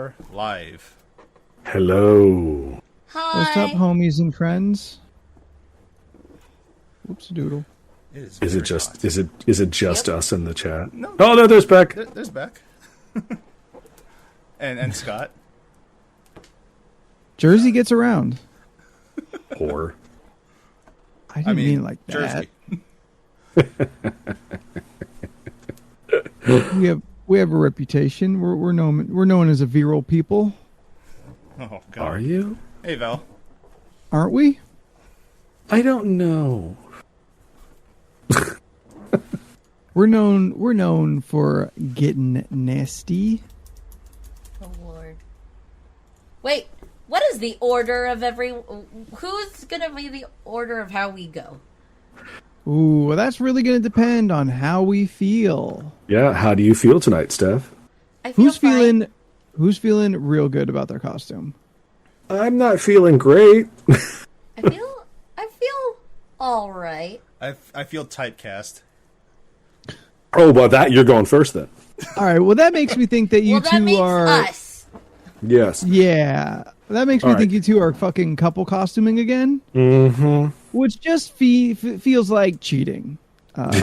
are live. Hello. Hi. What's up, homies and friends? Whoops, doodle. Is it just us in the chat? No. Oh no, there's Beck. There's Beck. and Scott. Jersey gets around. Whore. I didn't mean like that. Jersey. we have a reputation. We're known as a virile people, Oh God. Are you? Hey Val. aren't we? I don't know. We're known for getting nasty. Oh Lord. Wait, what is the order of who's gonna be the order of how we go? Ooh, well, that's really going to depend on how we feel. Yeah. How do you feel tonight, Steph? I feel fine. Who's feeling real good about their costume? I'm not feeling great. I feel all right. I feel typecast. Oh, well, that you're going first then. All right, well, that makes me think that you Well, that two makes are us. Yes. Yeah. That makes me All think right. you two are fucking couple costuming again. Mm-hmm. Which just feels like cheating. Yeah,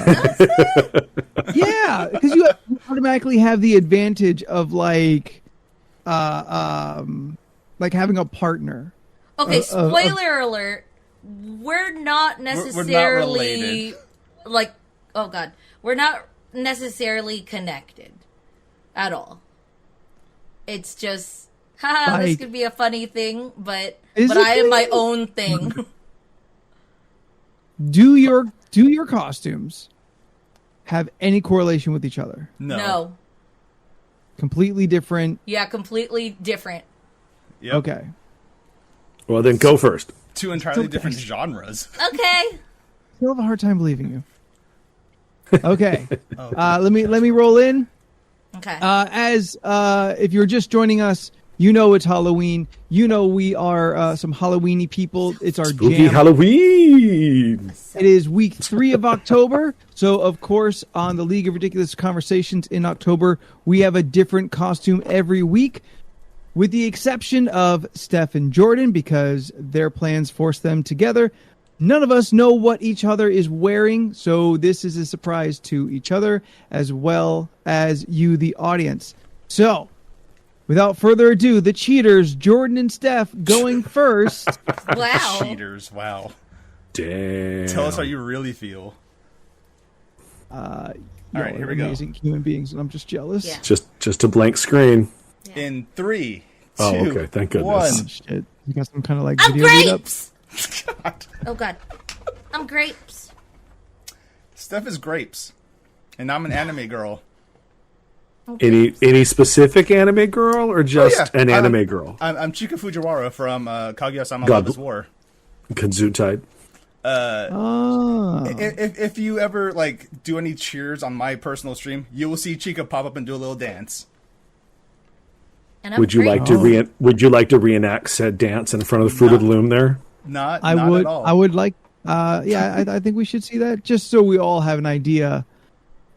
because you automatically have the advantage of like having a partner. Okay, spoiler alert. We're not necessarily related. like. Oh God, we're not necessarily connected at all. It's just, haha, this Like- could be a funny thing, but Is it I am my thing? own thing. Do your costumes have any correlation with each other? No. Completely different. Yeah, completely different. Yep. Okay. Well, then go first. Two entirely Okay. different genres. Okay. Still have a hard time believing you. Okay. Let me roll in. Okay. If you're just joining us, you know it's Halloween. You know we are some Halloweeny people. It's our Spooky jam. Halloween. It is week 3 of October. So, of course, on the League of Ridiculous Conversations in October, we have a different costume every week, with the exception of Steph and Jordan, because their plans force them together. None of us know what each other is wearing, so this is a surprise to each other as well as you, the audience. So, without further ado, the cheaters, Jordan and Steph, going first. Wow. Cheaters. Wow. Damn. Tell us how you really feel. All right, here we go. Amazing human beings, and I'm just jealous. Yeah. Just a blank screen. In 3, 2, Oh, okay. Thank goodness. Oh, shit. You got some kind of like I'm video lead up? grapes. Oh God. I'm grapes. Steph is grapes, and I'm an anime girl. Any specific anime girl or just an anime girl? I'm Chika Fujiwara from Kaguya-sama God. Love is War. Kazoo type. Oh. If you ever like do any cheers on my personal stream, you will see Chika pop up and do a little dance. And I'm Would you grapes. like to reenact said dance in front of the Fruit of the Loom there? Not I at all. would like, I think we should see that just so we all have an idea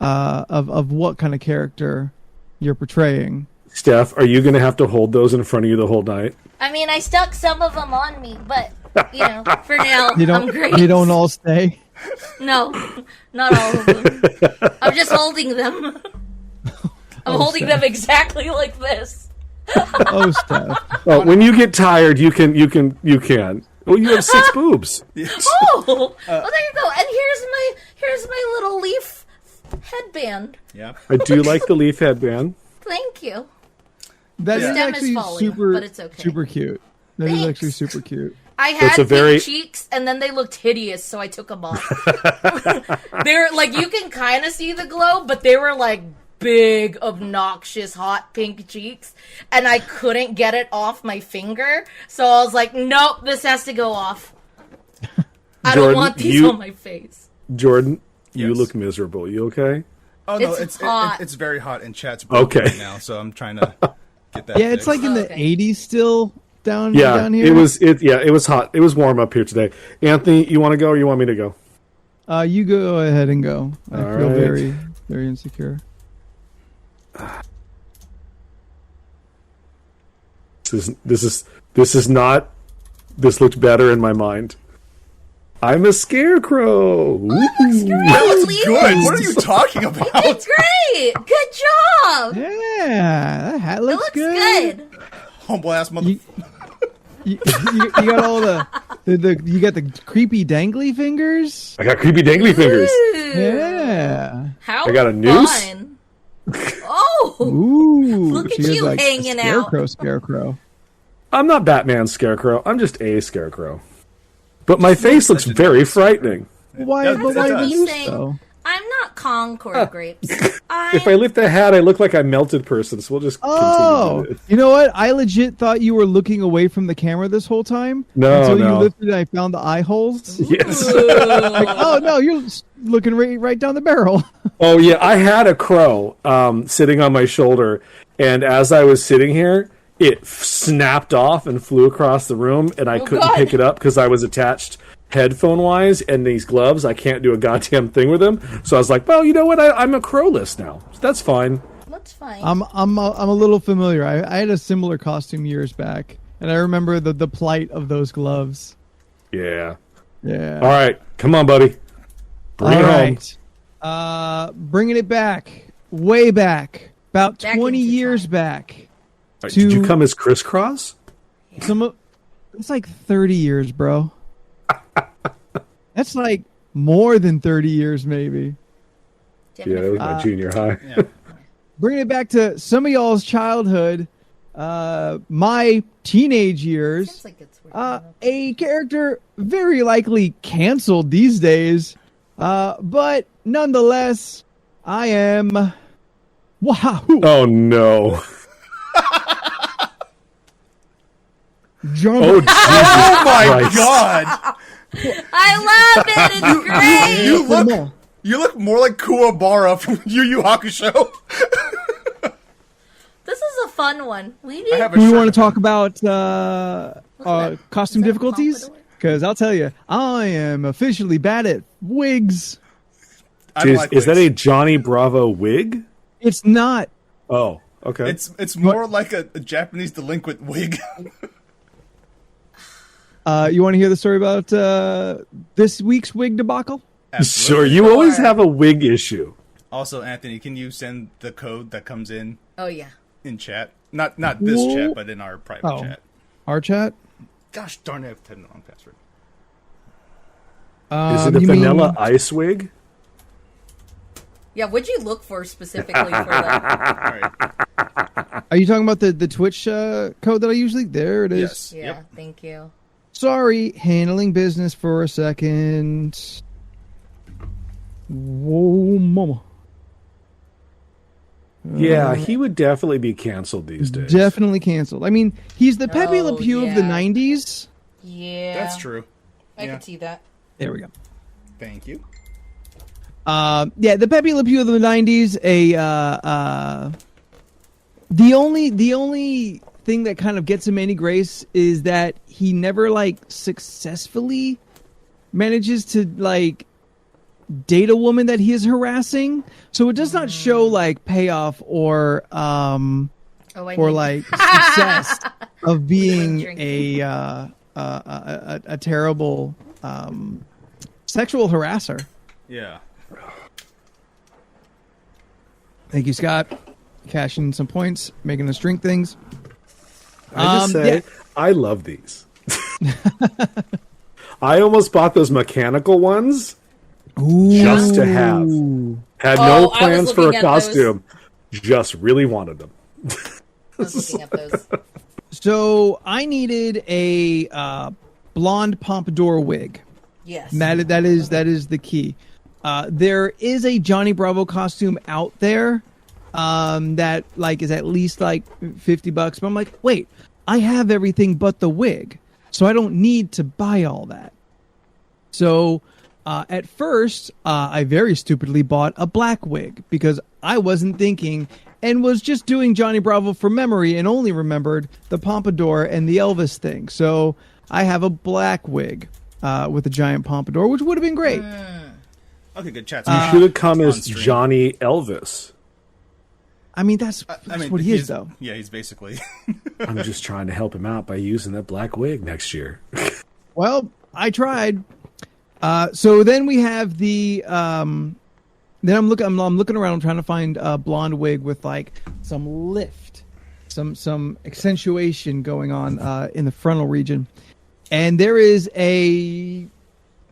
of what kind of character you're portraying. Steph, are you going to have to hold those in front of you the whole night? I mean, I stuck some of them on me, but for now, You I'm don't, grapes. you don't all stay. No, not all of them. I'm just holding them. I'm holding them exactly like this. Oh, Steph. Oh, when you get tired, you can. Well, you have 6 boobs. Oh, well, there you go. And here's my little leaf headband. Yeah. I do like the leaf headband. Thank you. That is Stem is actually falling, but it's okay. super cute. That is Thanks. actually super cute. I had It's a pink very- cheeks, and then they looked hideous, so I took them off. They're like, you can kind of see the glow, but they were like big, obnoxious, hot pink cheeks, and I couldn't get it off my finger, so I was like, nope, this has to go off. I don't Jordan, want these on my face. Jordan, you Yes. look miserable. You okay? Oh no, It's hot. it's very hot and chat's broken Okay. right now, so I'm trying to get that. Yeah, it's fixed. like in the Okay. 80s still down Yeah, here. it was hot. It was warm up here today. Anthony, you want to go or you want me to go? You go ahead and go. I All feel right. very, very insecure. This is not. This looked better in my mind. I'm a scarecrow. Ooh. That looks good. What are you talking about? It's great. Good job. Yeah, that hat It looks looks good. good. Humble ass mother. You got all the you got the creepy dangly fingers. I got creepy dangly fingers. Ooh. Yeah. How I got a noose. fun. Oh, Ooh. Look at she is you like hanging out. Scarecrow. I'm not Batman Scarecrow. I'm just a scarecrow. But my face looks very frightening. Why? does- But it why does. the noose though? I'm not Concord grapes. If I lift the hat, I look like a melted person. So we'll just Oh, continue. you know what? I legit thought you were looking away from the camera this whole time. No, until no. you lifted, I found the eye holes. Yes. Like, oh no, you're looking right down the barrel. Oh yeah, I had a crow sitting on my shoulder, and as I was sitting here, it snapped off and flew across the room, and I couldn't God. pick it up because I was attached headphone wise, and these gloves, I can't do a goddamn thing with them. So I was like, well, you know what? I'm a crowless now. So that's fine. That's fine. I'm a little familiar. I had a similar costume years back, and I remember the plight of those gloves. Yeah. Yeah. All right, come on, buddy. Bring All it home. right. Bringing it back, way back, about Back 20 into years time. back. All right, did you to- come as crisscross? It's like 30 years, bro. That's like more than 30 years, maybe. Yeah, that was my junior high. Yeah. Bringing it back to some of y'all's childhood, my teenage years. Sounds like it's weird. A character very likely canceled these days, but nonetheless, I am. Wow. Oh no. John. Oh Jesus Oh my Christ. god! I love it. It's great. You look more like Kuwabara from Yu Yu Hakusho. This is a fun one. We I need. have a Do we shirt want of to talk him. about that? costume Is that difficulties? Pompadour? Because I'll tell you, I am officially bad at wigs. I don't like Is that a wigs. Johnny Bravo wig? It's not. Oh, okay. It's more like a Japanese delinquent wig. You want to hear the story about this week's wig debacle? Sure, you always have a wig issue. Also, Anthony, can you send the code that comes in Oh yeah. chat? Not this Whoa. chat, but in our private Oh. chat. Our chat? Gosh darn it! I've typed the wrong password. Is it a You vanilla mean- ice wig? Yeah. What'd you look for specifically for that? All right. Are you talking about the Twitch code that I usually? There it is. Yes. Yeah. Yep. Thank you. Sorry, handling business for a second. Whoa, mama. Yeah, he would definitely be canceled these days. Definitely canceled. I mean, he's the Pepe Oh, Le Pew of the yeah. 90s. Yeah. That's true. I Yeah. can see that. There we go. Thank you. Yeah, the Pepe Le Pew of the 90s. The only thing that kind of gets him any grace is that he never like successfully manages to like date a woman that he is harassing. So it does not show like payoff or Oh, I or need- like success of being Drinking. a terrible sexual harasser. Yeah. Thank you, Scott. Cashing some points, making us drink things. I just say, yeah. I love these. I almost bought those mechanical ones just to have. Had Oh, no I was plans for looking a at those. costume. Just really wanted them. I was looking at those. So I needed a blonde pompadour wig. Yes. That is the key. There is a Johnny Bravo costume out there that like is at least like $50, but I'm like, wait, I have everything but the wig, so I don't need to buy all that. So at first, I very stupidly bought a black wig because I wasn't thinking and was just doing Johnny Bravo from memory and only remembered the pompadour and the Elvis thing. So I have a black wig with a giant pompadour, which would have been great. Okay, good chat. You should have come on as stream. Johnny Elvis. I mean, that's what he is, though. Yeah, he's basically. I'm just trying to help him out by using that black wig next year. Well, I tried. So then we have the. Then I'm looking around. I'm trying to find a blonde wig with like some lift, some accentuation going on in the frontal region, and there is a.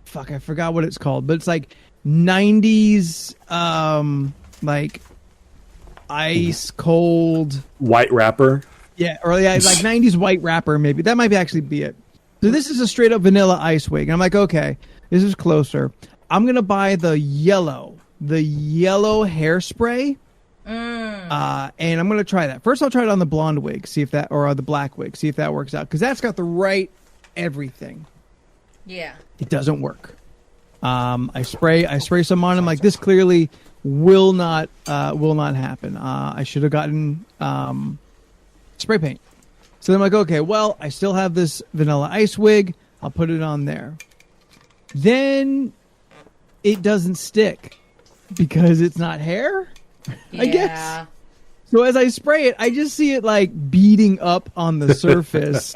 Fuck, I forgot what it's called, but it's like 90s, like ice cold White wrapper. Yeah, or yeah, like 90s white wrapper, maybe. That might actually be it. So this is a straight up vanilla ice wig. And I'm like, okay, this is closer. I'm going to buy the yellow hairspray. And I'm going to try that. First, I'll try it on the blonde wig, see if that, or the black wig, see if that works out. Because that's got the right everything. Yeah. It doesn't work. I spray some on him. Like, this clearly will not happen. I should have gotten spray paint. So then I'm like, okay, well, I still have this vanilla ice wig. I'll put it on there. Then it doesn't stick because it's not hair, I guess. So as I spray it, I just see it like beating up on the surface.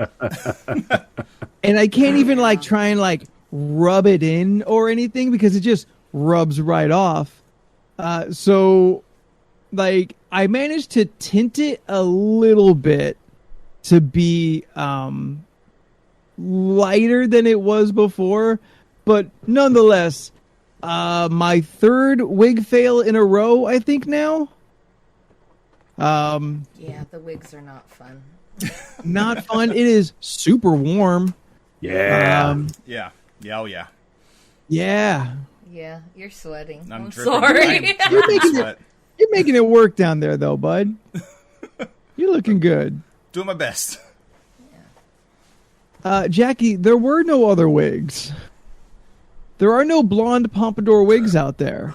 And I can't even like try and like rub it in or anything because it just rubs right off. So like I managed to tint it a little bit to be lighter than it was before, but nonetheless, my third wig fail in a row, I think now. Yeah, the wigs are not fun. Not fun. It is super warm. Yeah. Yeah. Oh yeah. Yeah. Yeah, you're sweating. I'm dripping. sorry. You're making it work down there, though, bud. You're looking good. Doing my best. Jackie, there were no other wigs. There are no blonde pompadour wigs out there.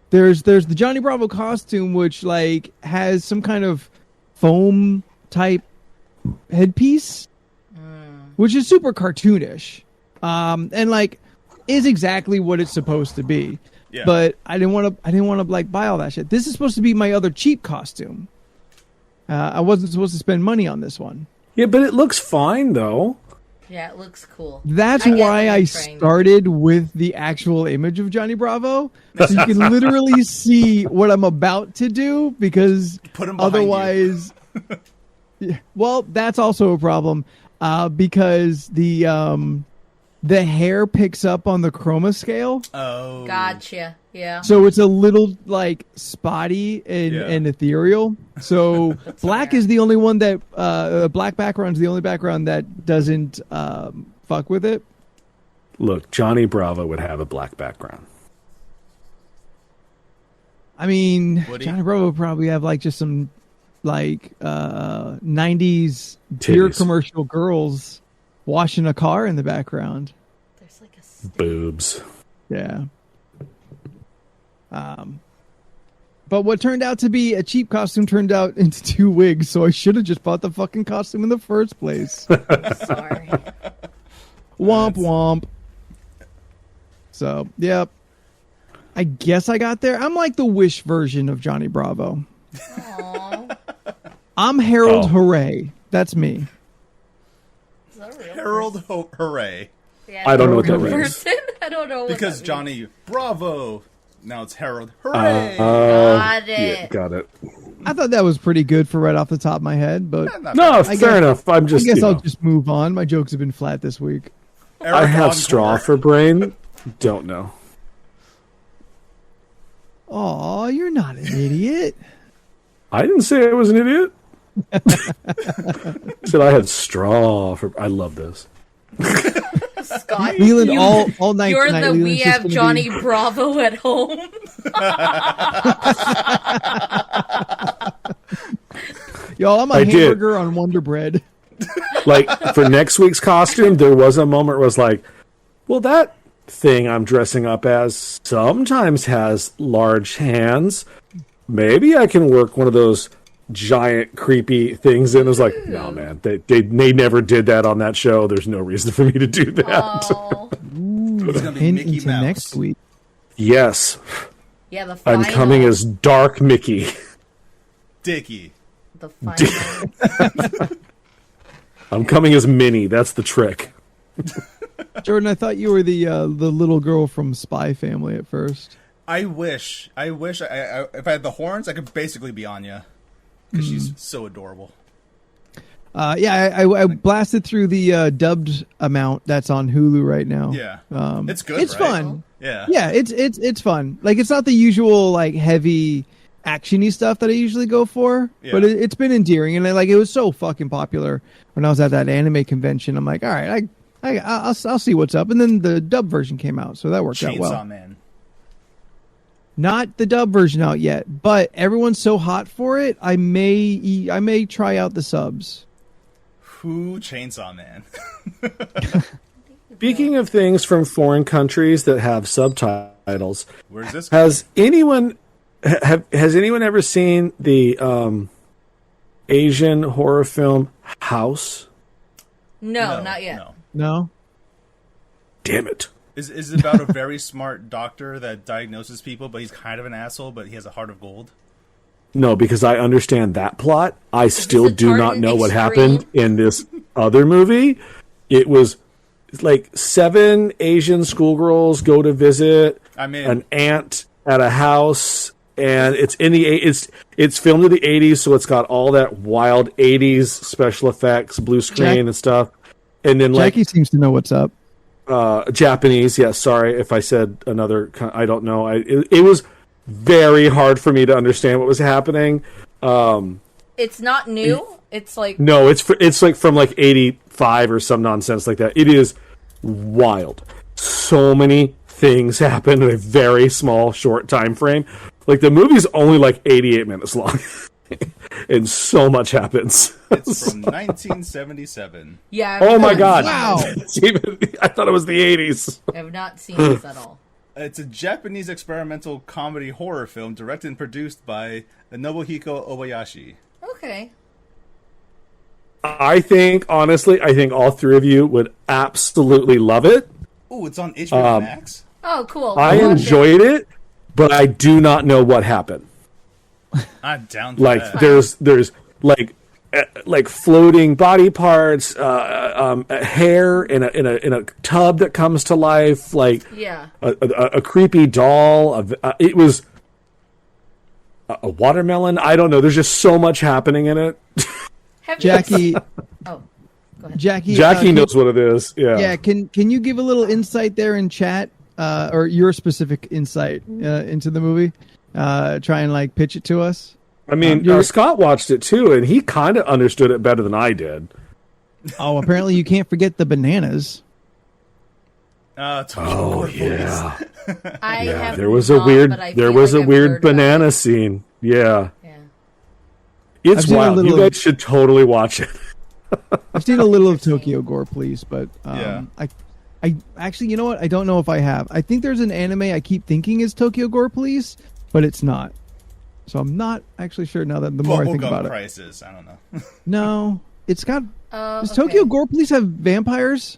There's the Johnny Bravo costume, which like has some kind of foam type headpiece, which is super cartoonish, and like is exactly what it's supposed to be. Yeah. But I didn't want to like buy all that shit. This is supposed to be my other cheap costume. I wasn't supposed to spend money on this one. Yeah, but it looks fine though. Yeah, it looks cool. That's why I started with the actual image of Johnny Bravo, so you can literally see what I'm about to do, because Put him behind otherwise, yeah, well, that's also a problem, because the hair picks up on the chroma scale. Oh. Gotcha. Yeah. So it's a little like spotty and ethereal. So black is the only one that black background is the only background that doesn't fuck with it. Look, Johnny Bravo would have a black background. I mean, Would he? Johnny Bravo would probably have like just some like 90s beer Titties. commercial girls washing a car in the background. There's like a stick. Boobs. Yeah. But what turned out to be a cheap costume turned out into 2 wigs, so I should have just bought the fucking costume in the first place. Sorry. Womp womp. So, yep. I guess I got there. I'm like the Wish version of Johnny Bravo. Aww. I'm Harold Oh. Hooray. That's me. Is that a real Harold Hooray. Yeah, I don't know what that real means. person? I don't know what Because that Johnny Bravo. Now it's Harold Hooray. Got it. Yeah, got it. I thought that was pretty good for right off the top of my head, but Not No, bad. fair enough. I'm I just. guess you I'll know, just move on. My jokes have been flat this week. Eric I have Encore. straw for brain. Don't know. Aw, you're not an idiot. I didn't say I was an idiot. Said I had straw for. I love this. Scott, Leland all night you're tonight. the Leland's we just have gonna Johnny be- Bravo at home. Y'all, I'm a I did. hamburger on Wonder Bread. Like for next week's costume, there was a moment where it was like, well, that thing I'm dressing up as sometimes has large hands. Maybe I can work one of those giant creepy things in. It was like, no, man, they never did that on that show. There's no reason for me to do that. Oh, It's gonna be Hint Mickey into Mouse. next week. Yes. Yeah, the final. I'm coming as Dark Mickey. Dicky. The final. I'm coming as Minnie. That's the trick. Jordan, I thought you were the little girl from Spy Family at first. I wish. I if I had the horns, I could basically be Anya, because she's so adorable. I blasted through the dubbed amount that's on Hulu right now. Yeah, it's good. It's right? fun. Yeah, it's fun. Like, it's not the usual like heavy actiony stuff that I usually go for, but it's been endearing, and it was so fucking popular when I was at that anime convention. I'm like, all right, I'll see what's up, and then the dub version came out, so that worked out well. Chainsaw Man. Not the dub version out yet, but everyone's so hot for it. I may try out the subs. Who Chainsaw Man? Speaking of things from foreign countries that have subtitles, Where's this? has anyone ever seen the Asian horror film House? No, not yet. No. No? Damn it. Is it about a very smart doctor that diagnoses people, but he's kind of an asshole, but he has a heart of gold? No, because I understand that plot. I still a do not Tartan know what Extreme? happened in this other movie. It was like 7 Asian schoolgirls go to visit an aunt at a house, and it's in the it's filmed in the 80s, so it's got all that wild 80s special effects, blue screen and stuff. And then Jackie seems to know what's up. Japanese, yes. Sorry if I said another. I don't know. It was very hard for me to understand what was happening. It's not new. It's like No, it's like from like 85 or some nonsense like that. It is wild. So many things happen in a very small, short time frame. Like, the movie's only like 88 minutes long, and so much happens. It's from 1977. yeah. Oh my god! Wow. I thought it was the 80s. I have not seen this at all. It's a Japanese experimental comedy horror film directed and produced by Nobuhiko Obayashi. Okay. I think all 3 of you would absolutely love it. Ooh, it's on HBO Max. Oh, cool. I I'll watch enjoyed it, but I do not know what happened. I'm down for Like, that. there's like floating body parts, hair in a tub that comes to life, like Yeah. a creepy doll. It was a watermelon. I don't know. There's just so much happening in it. Have Jackie, Oh, go ahead. Jackie knows what it is. Yeah. Yeah, can you give a little insight there in chat, or your specific insight into the movie? Try and like pitch it to us. I mean, Scott watched it too, and he kind of understood it better than I did. Oh, apparently you can't forget the bananas. Oh yeah. I have There was not, a weird but I there feel was like a I've weird heard about banana it. scene. Yeah. Yeah. I've It's seen a wild. You little- guys should totally watch it. I've seen a little of Tokyo Gore Police, but Yeah. I actually, you know what? I don't know if I have. I think there's an anime I keep thinking is Tokyo Gore Police, but it's not. So I'm not actually sure now that the more I think about Bubblegum it. Crisis. I don't know. No, it's got. Does Okay. Tokyo Gore Police have vampires?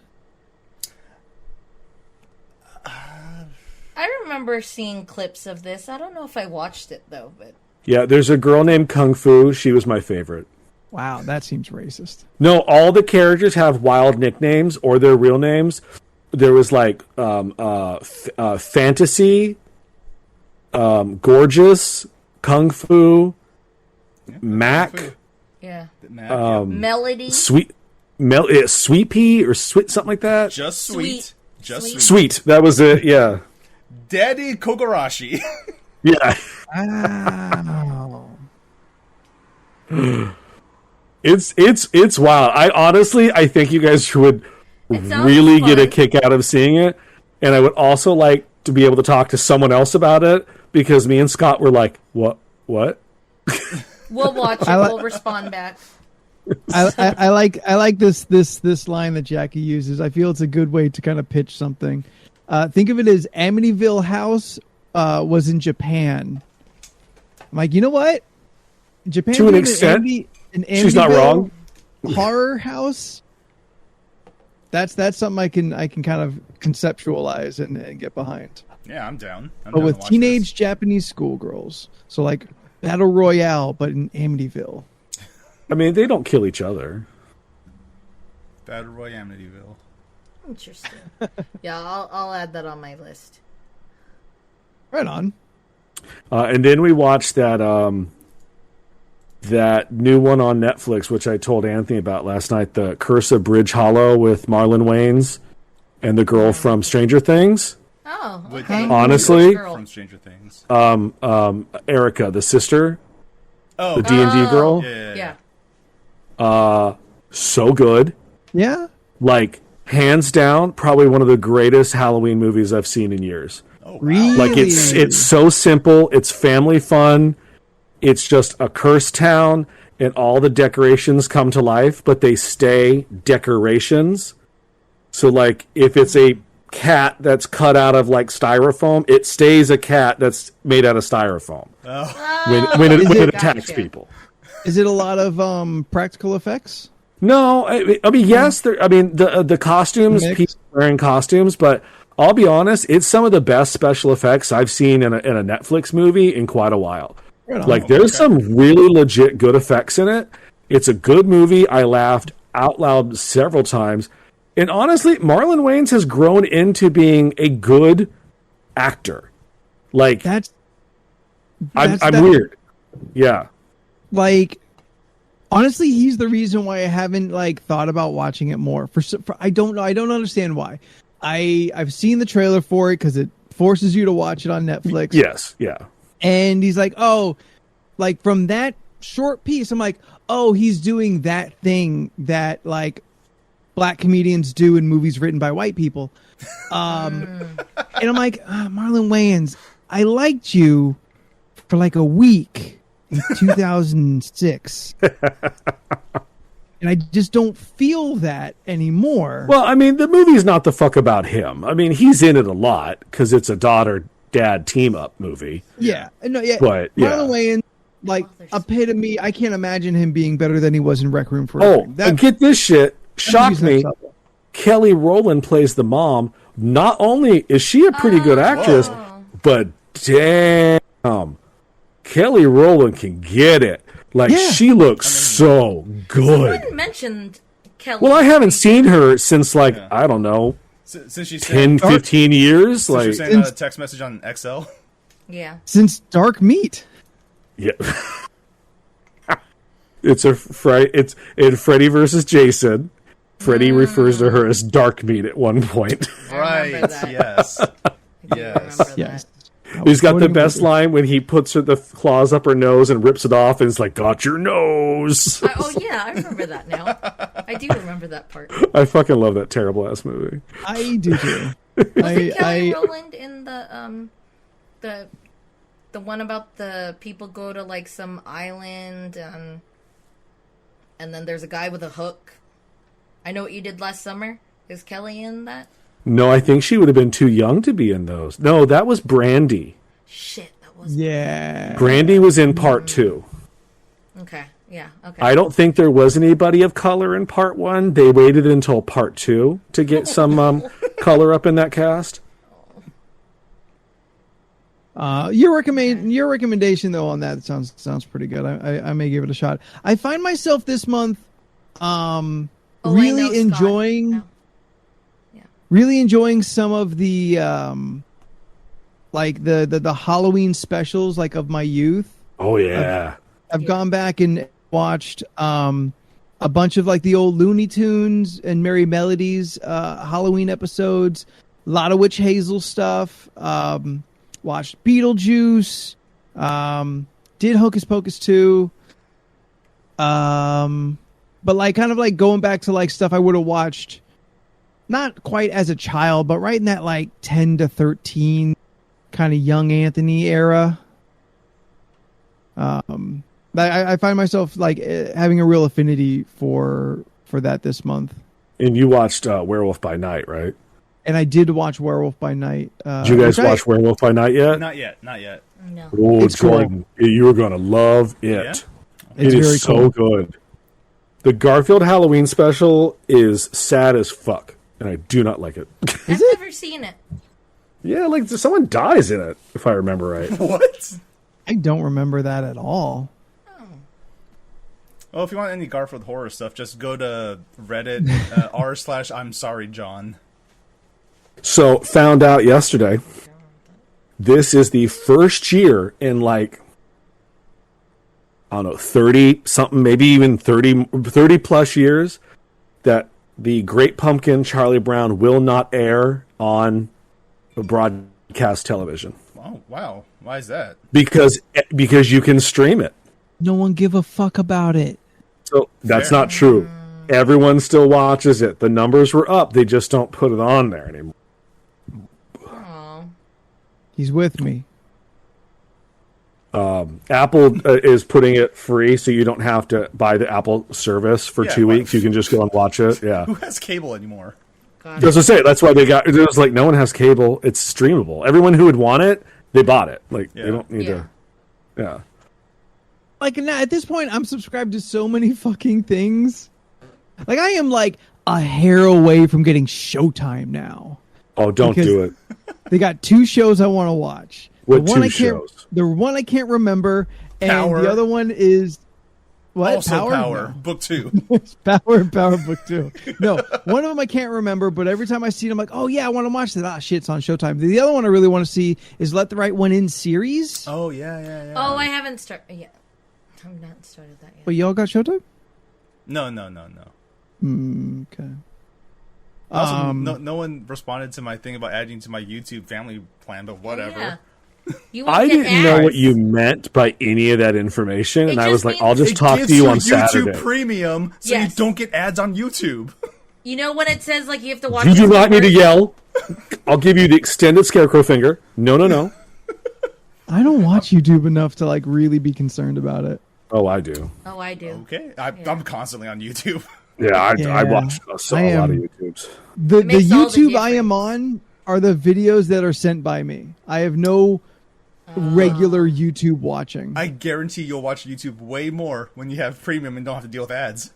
I remember seeing clips of this. I don't know if I watched it though, but Yeah, there's a girl named Kung Fu. She was my favorite. Wow, that seems racist. No, all the characters have wild nicknames or their real names. There was like Fantasy, Gorgeous, Kung Fu, Mac, Fu. yeah. Mac, Melody. Sweet Pea or Sweet something like that. Just sweet. Just Sweet. sweet. Sweet, that was it. Yeah, Daddy Kogarashi. yeah. Wow. It's wild. I think you guys would It sounds really get a fun. kick out of seeing it, and I would also like to be able to talk to someone else about it, because me and Scott were like, what? We'll watch it. We'll respond back. I like this line that Jackie uses. I feel it's a good way to kind of pitch something. Think of it as Amityville House was in Japan. I'm like, you know what? Japan To an did extent, an she's not Amityville wrong. Horror house. That's something I can kind of conceptualize and get behind. Yeah, I'm down. But with teenage Japanese schoolgirls. So like Battle Royale, but in Amityville. I mean, they don't kill each other. Battle Royale Amityville. Interesting. Yeah, I'll add that on my list. Right on. And then we watched that that new one on Netflix, which I told Anthony about last night, The Curse of Bridge Hollow with Marlon Wayans and the girl from Stranger Things. Oh, With okay. Honestly, from Stranger Things. Erica, the sister, Oh, the D&D girl. Yeah. So good. Yeah? Like, hands down, probably one of the greatest Halloween movies I've seen in years. Oh, wow. Really? Like, it's so simple. It's family fun. It's just a cursed town, and all the decorations come to life, but they stay decorations. So, like, if it's a cat that's cut out of, like, styrofoam, it stays a cat that's made out of styrofoam when it attacks people. Is it a lot of practical effects? No, I mean, yes. The costumes, people wearing costumes, but I'll be honest, it's some of the best special effects I've seen in a Netflix movie in quite a while. Like, there's some really legit good effects in it. It's a good movie. I laughed out loud several times. And honestly, Marlon Wayans has grown into being a good actor. Like, I'm weird. Yeah. Like, honestly, he's the reason why I haven't like thought about watching it more. For I don't know. I don't understand why. I've seen the trailer for it because it forces you to watch it on Netflix. Yes. Yeah. And he's like, oh, like from that short piece, I'm like, oh, he's doing that thing that like black comedians do in movies written by white people. And I'm like, Marlon Wayans, I liked you for like a week in 2006. And I just don't feel that anymore. Well, I mean, the movie's not the fuck about him. I mean, he's in it a lot because it's a daughter-dad team-up movie. Yeah. No, yeah. But, yeah. Marlon Wayans, like, epitome. I can't imagine him being better than he was in Rec Room for a Oh, and get this shit. Shocked me. Kelly Rowland plays the mom. Not only is she a pretty good actress, but damn, Kelly Rowland can get it. Like, she looks so good. Someone mentioned Kelly. Well, I haven't seen her since, like, I don't know, Since she 10, 15 years. Since like, you sent a text message on XL. Yeah. Since Dark Meat. Yeah. It's Freddy versus Jason. Freddy refers to her as Dark Meat at one point. Right. Yes. Yes. Yes. He's got the best line when he puts the claws up her nose and rips it off, and it's like, got your nose. Oh yeah, I remember that now. I do remember that part. I fucking love that terrible ass movie. I do too. Was Kelly Rowland in the one about the people go to like some island and then there's a guy with a hook? I Know What You Did Last Summer. Is Kelly in that? No, I think she would have been too young to be in those. No, that was Brandy. Shit, that was... Yeah. Brandy was in part 2. Okay, yeah, okay. I don't think there was anybody of color in part 1. They waited until part 2 to get some color up in that cast. Your recommendation though on that sounds pretty good. I may give it a shot. I find myself this month really enjoying some of the like the Halloween specials like of my youth. Oh yeah. I've gone back and watched a bunch of like the old Looney Tunes and Merry Melodies Halloween episodes, a lot of Witch Hazel stuff. Watched Beetlejuice, did Hocus Pocus 2, but like kind of like going back to like stuff I would have watched not quite as a child, but right in that like 10 to 13 kind of young Anthony era. I find myself like having a real affinity for that this month. And you watched Werewolf by Night, right? And I did watch Werewolf by Night. Did you guys watch Werewolf by Night yet? Not yet. No. Oh, It's Jordan, you are going to love it. Yeah? It is so good. The Garfield Halloween special is sad as fuck, and I do not like it. I've never seen it. Yeah, like someone dies in it, if I remember right. What? I don't remember that at all. Well, if you want any Garfield horror stuff, just go to Reddit r/I'm sorry John. So, found out yesterday, this is the first year in like, I don't know, 30 something, maybe even 30 plus years that the Great Pumpkin Charlie Brown will not air on broadcast television. Oh, wow. Why is that? Because you can stream it. No one give a fuck about it. So that's Fair. not true. Everyone still watches it. The numbers were up. They just don't put it on there anymore. Aw. He's with me. Apple is putting it free, so you don't have to buy the Apple service for 2 well, weeks. You can just go and watch it. Yeah. Who has cable anymore? God. As I say, that's why they got. It was like no one has cable. It's streamable. Everyone who would want it, they bought it. Like Yeah. they don't need Yeah. to. Yeah. Like now, at this point, I'm subscribed to so many fucking things. Like I am like a hair away from getting Showtime now. Oh, don't Because- do it. They got 2 shows I want to watch. What the one two I can't, shows? The one I can't remember, and Power. the other one is what? Also Power. No. Book 2. Power and Power Book 2. No, one of them I can't remember, but every time I see it, I'm like, oh yeah, I want to watch that. Ah, shit, it's on Showtime. The other one I really want to see is Let the Right One In series. Oh, yeah. Oh, I haven't started yet. I've not started that yet. But y'all got Showtime? No. Okay. Also, no one responded to my thing about adding to my YouTube family plan, but whatever. Yeah. You won't I get didn't know ads. what you meant by any of that information, and I just was like, means- I'll just It talk gives to you on YouTube Saturday. Premium, so you Yes. don't get ads on YouTube. You know when it says like you have to watch. You do this not need to first? yell. I'll give you the extended scarecrow finger. No. I don't watch YouTube enough to like really be concerned about it. Oh, I do. Oh, I do. Okay, I'm constantly on YouTube. Yeah, I Yeah. watch a lot of YouTubes. The makes all the YouTube I am difference. on are the videos that are sent by me. I have no regular YouTube watching. I guarantee you'll watch YouTube way more when you have premium and don't have to deal with ads.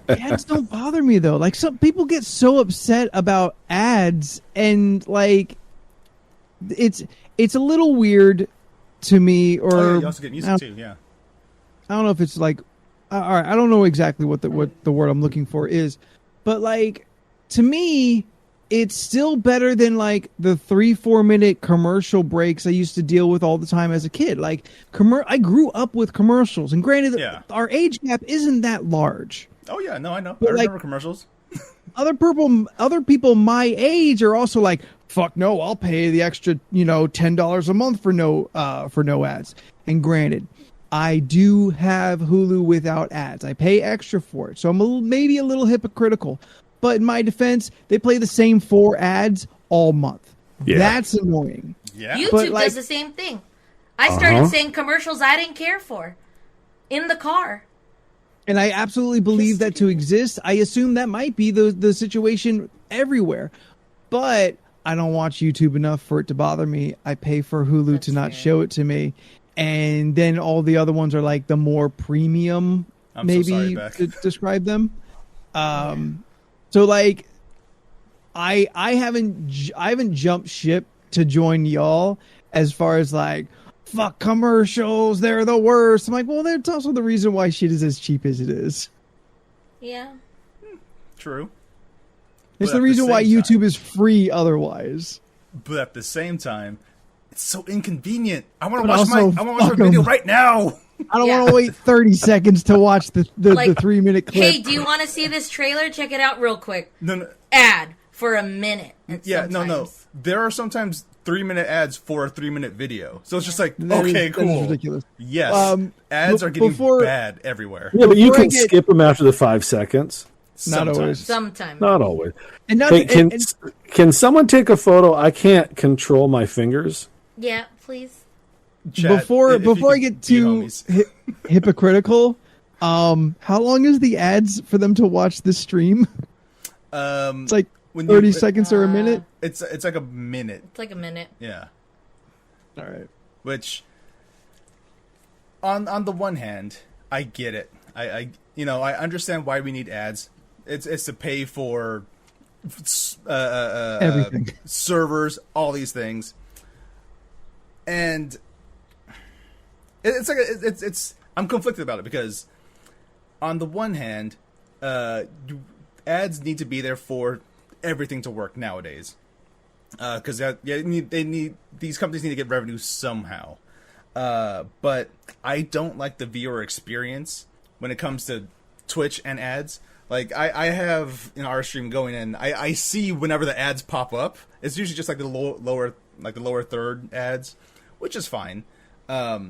Ads don't bother me though. Like some people get so upset about ads, and like it's a little weird to me. Or Oh, yeah, you also get music too, yeah. I don't know if it's like, all right, I don't know exactly what the word I'm looking for is, but like to me, it's still better than like the 3-4 minute commercial breaks I used to deal with all the time as a kid. Like I grew up with commercials, and granted, Yeah. our age gap isn't that large. Oh yeah, no, I know. But, I like- remember commercials. Other people my age are also like, fuck no, I'll pay the extra, $10 a month for no ads. And granted, I do have Hulu without ads. I pay extra for it, so I'm maybe a little hypocritical. But in my defense, they play the same 4 ads all month. Yeah. That's annoying. Yeah. YouTube But, like- does the same thing. I started saying commercials I didn't care for in the car. And I absolutely believe that to exist. I assume that might be the situation everywhere. But I don't watch YouTube enough for it to bother me. I pay for Hulu That's to not fair. show it to me. And then all the other ones are like the more premium, I'm so maybe sorry, Beck. to describe them. So like I haven't jumped ship to join y'all as far as like, fuck commercials, they're the worst. I'm like, well, that's also the reason why shit is as cheap as it is. Yeah. True. It's But the at the reason why same YouTube time- is free otherwise. But at the same time, it's so inconvenient. I want to But watch also, I want to watch fuck my video 'em. right now. I don't Yeah. want to wait 30 seconds to watch the Like, 3-minute clip. Hey, do you want to see this trailer? Check it out real quick. No. Ad for a minute. And Yeah, no. sometimes- There are sometimes 3-minute ads for a 3-minute video. So it's just like, That is- okay, that is cool. ridiculous. Yes. Ads are getting before- bad everywhere. Yeah, but you Before I can get- skip them after the 5 seconds. Not always. Sometimes. Sometimes. Not always. And not Hey, and- can someone take a photo? I can't control my fingers. Yeah, please. Chat, before if you before I could get be too homies. hypocritical, how long is the ads for them to watch this stream? It's like when 30 you- seconds or a minute. It's like a minute. It's like a minute. Yeah. All right. Which, on the one hand, I get it. I understand why we need ads. It's to pay for Everything. servers, all these things, and it's like it's I'm conflicted about it because on the one hand, ads need to be there for everything to work nowadays, because these companies need to get revenue somehow. But I don't like the viewer experience when it comes to Twitch and ads. Like I have in our stream going in, I see whenever the ads pop up. It's usually just like the lower third ads, which is fine. At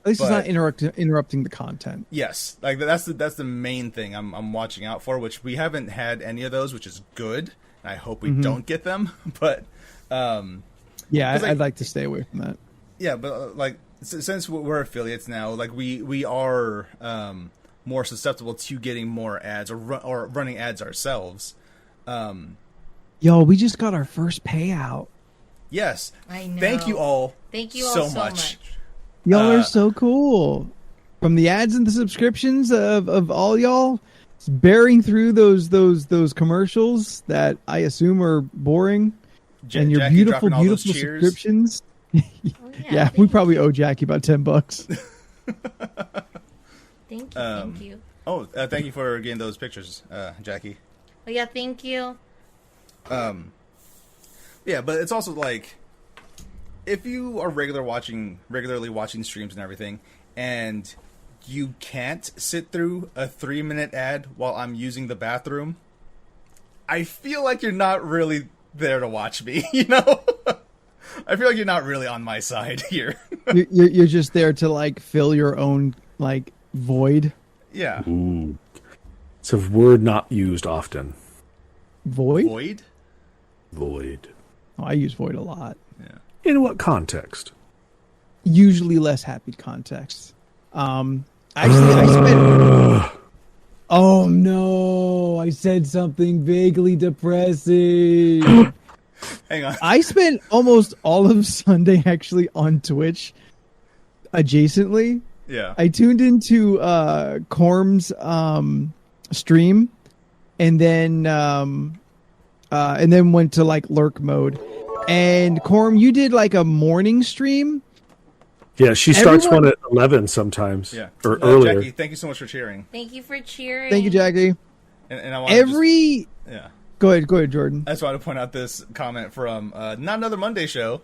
least it's not interrupting the content. Yes, like that's the main thing I'm watching out for. Which we haven't had any of those, which is good. And I hope we don't get them. But I'd like to stay away from that. Yeah, but since we're affiliates now, like we are more susceptible to getting more ads or running ads ourselves. Yo, we just got our first payout. Yes. I know. Thank you all. Thank you all so so much. Y'all are so cool. From the ads and the subscriptions of all y'all, it's bearing through those commercials that I assume are boring, and your Jackie beautiful dropping all those subscriptions. Oh, Yeah, we probably owe Jackie about $10. Thank you. Thank you. Oh, thank you for getting those pictures, Jackie. Oh yeah, thank you. Yeah, but it's also like if you are regularly watching streams and everything, and you can't sit through a 3-minute ad while I'm using the bathroom, I feel like you're not really there to watch me, you know? I feel like you're not really on my side here. You're just there to like fill your own like void. Yeah. Ooh. It's a word not used often. Void? Void. Oh, I use void a lot. Yeah. In what context? Usually less happy contexts. Actually, I spent... Oh no, I said something vaguely depressing. Hang on. I spent almost all of Sunday actually on Twitch adjacently. Yeah. I tuned into Corm's stream and then went to like lurk mode. And Corm, you did like a morning stream. Yeah, she starts one at 11 sometimes. Yeah. Or earlier. Jackie, thank you so much for cheering. Thank you for cheering. Thank you, Jackie. And I want Yeah. Go ahead, Jordan. I just want to point out this comment from Not Another Monday Show.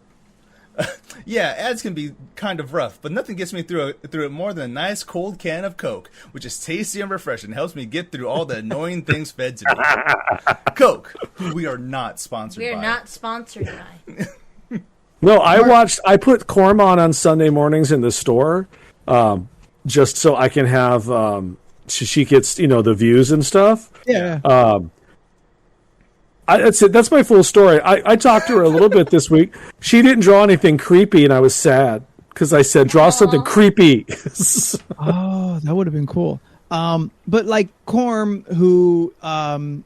Yeah, ads can be kind of rough, but nothing gets me through it more than a nice cold can of Coke, which is tasty and refreshing, helps me get through all the annoying things fed to me. Coke, who we are not sponsored by. We're not sponsored by. No, I put Corm on Sunday mornings in the store, just so I can have, she gets, the views and stuff. Yeah. That's it. That's my full story. I talked to her a little bit this week. She didn't draw anything creepy, and I was sad because I said, draw something creepy. Oh, that would have been cool. But like Corm, who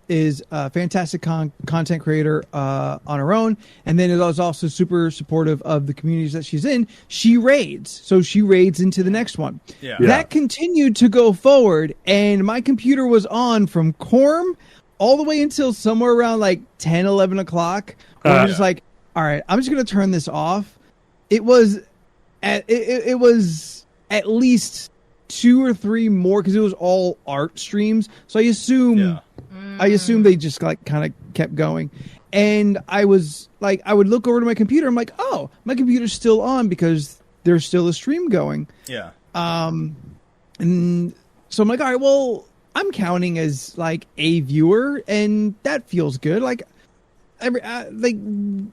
is a fantastic content creator on her own, and then is also super supportive of the communities that she's in, she raids. So she raids into the next one. Yeah. That continued to go forward, and my computer was on from Corm all the way until somewhere around like 10, 11 o'clock. I'm just like, all right, I'm just going to turn this off. It was at least 2 or 3 more because it was all art streams. So I assume they just like kind of kept going. And I was like, I would look over to my computer. I'm like, oh, my computer's still on because there's still a stream going. Yeah. And so I'm like, all right, well, I'm counting as like a viewer, and that feels good. Like none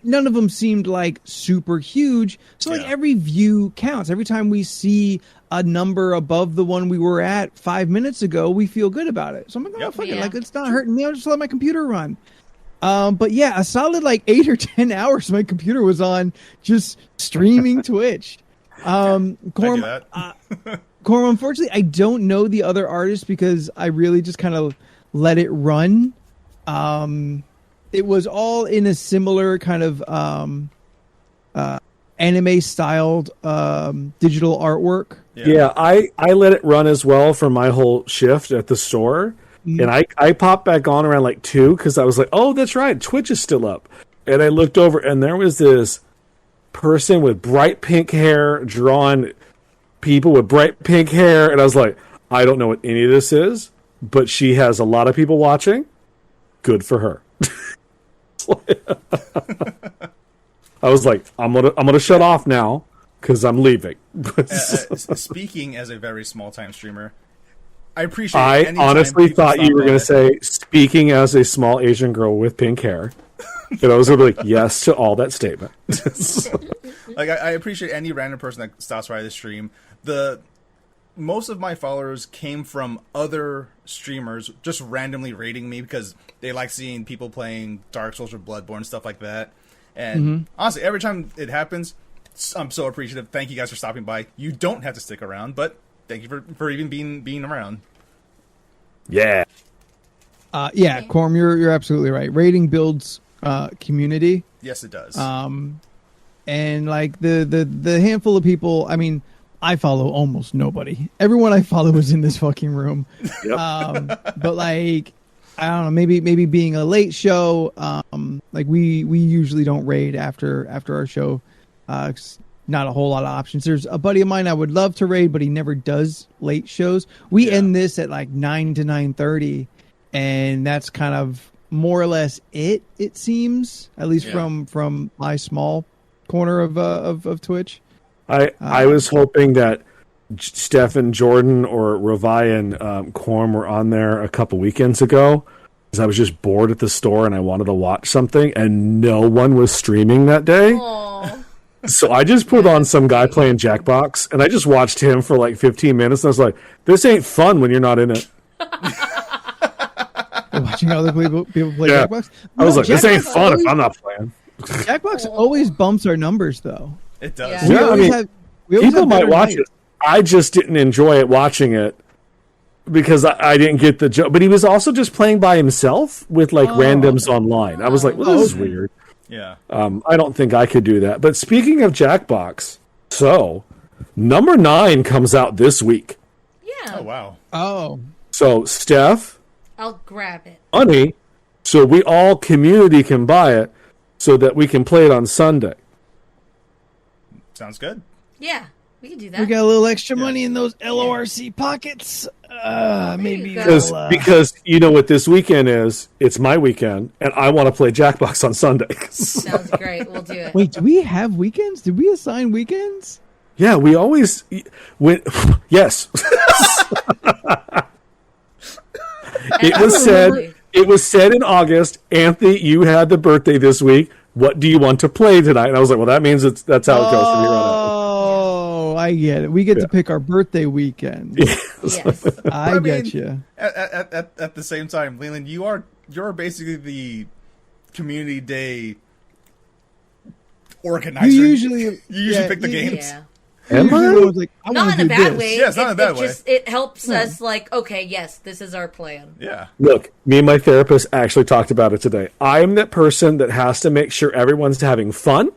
of them seemed like super huge. So like every view counts. Every time we see a number above the one we were at 5 minutes ago, we feel good about it. So I'm like, oh, fuck it. Like, it's not hurting me. I'll just let my computer run. But yeah, a solid like 8 or 10 hours my computer was on just streaming Twitch. Corm, Corm, unfortunately, I don't know the other artists because I really just kind of let it run. It was all in a similar kind of anime-styled digital artwork. Yeah, I let it run as well for my whole shift at the store. And I popped back on around like 2 because I was like, oh, that's right, Twitch is still up. And I looked over and there was this person with bright pink hair drawing people with bright pink hair. And I was like, I don't know what any of this is, but she has a lot of people watching. Good for her. I was like, I'm gonna shut off now because I'm leaving. Speaking as a very small time streamer, I appreciate. I honestly thought you were going to say, speaking as a small Asian girl with pink hair. And I was going to be like, yes to all that statement. Like, I appreciate any random person that stops by the stream. Most of my followers came from other streamers just randomly rating me because they like seeing people playing Dark Souls or Bloodborne, stuff like that. And honestly, every time it happens, I'm so appreciative. Thank you guys for stopping by. You don't have to stick around, but thank you for even being around. Yeah. Yeah, Corm, you're absolutely right. Rating builds community. Yes, it does. And like the handful of people, I mean, I follow almost nobody. Everyone I follow is in this fucking room. Yep. But like, I don't know, maybe being a late show, like we usually don't raid after our show. Not a whole lot of options. There's a buddy of mine I would love to raid, but he never does late shows. We end this at like 9 to 9:30, and that's kind of more or less it seems, at least from my small corner of Twitch. I was hoping that Stefan Jordan or Ravai and Corm were on there a couple weekends ago because I was just bored at the store and I wanted to watch something, and no one was streaming that day. Aww. So I just put on some guy playing Jackbox, and I just watched him for like 15 minutes, and I was like, this ain't fun when you're not in it. Watching other people play Jackbox? I was like, this ain't fun if I'm not playing. Jackbox always bumps our numbers, though. It does. Yeah. People might watch it. I just didn't enjoy it watching it because I didn't get the joke. But he was also just playing by himself with like randoms online. I was like, well, this is weird. Yeah. I don't think I could do that. But speaking of Jackbox, so number 9 comes out this week. Yeah. Oh, wow. Oh. So Steph, I'll grab it. Honey, so we all community can buy it so that we can play it on Sunday. Sounds good. Yeah, we can do that. We got a little extra money in those LoRC pockets. Maybe because you know what this weekend is? It's my weekend, and I want to play Jackbox on Sunday. Sounds great. We'll do it. Wait, do we have weekends? Did we assign weekends? Yeah, we always yes. It was said in August, Anthony, you had the birthday this week. What do you want to play tonight? And I was like, well, that means that's how it goes for me right now. Oh, I get it. We get to pick our birthday weekend. Yes. I get you. At the same time, Leland, you're basically the community day organizer. You usually pick the games. Yeah. Am I? Like, I Not in a bad way. Yeah, it's not in a bad way. It helps us, like, okay, yes, this is our plan. Yeah. Look, me and my therapist actually talked about it today. I'm that person that has to make sure everyone's having fun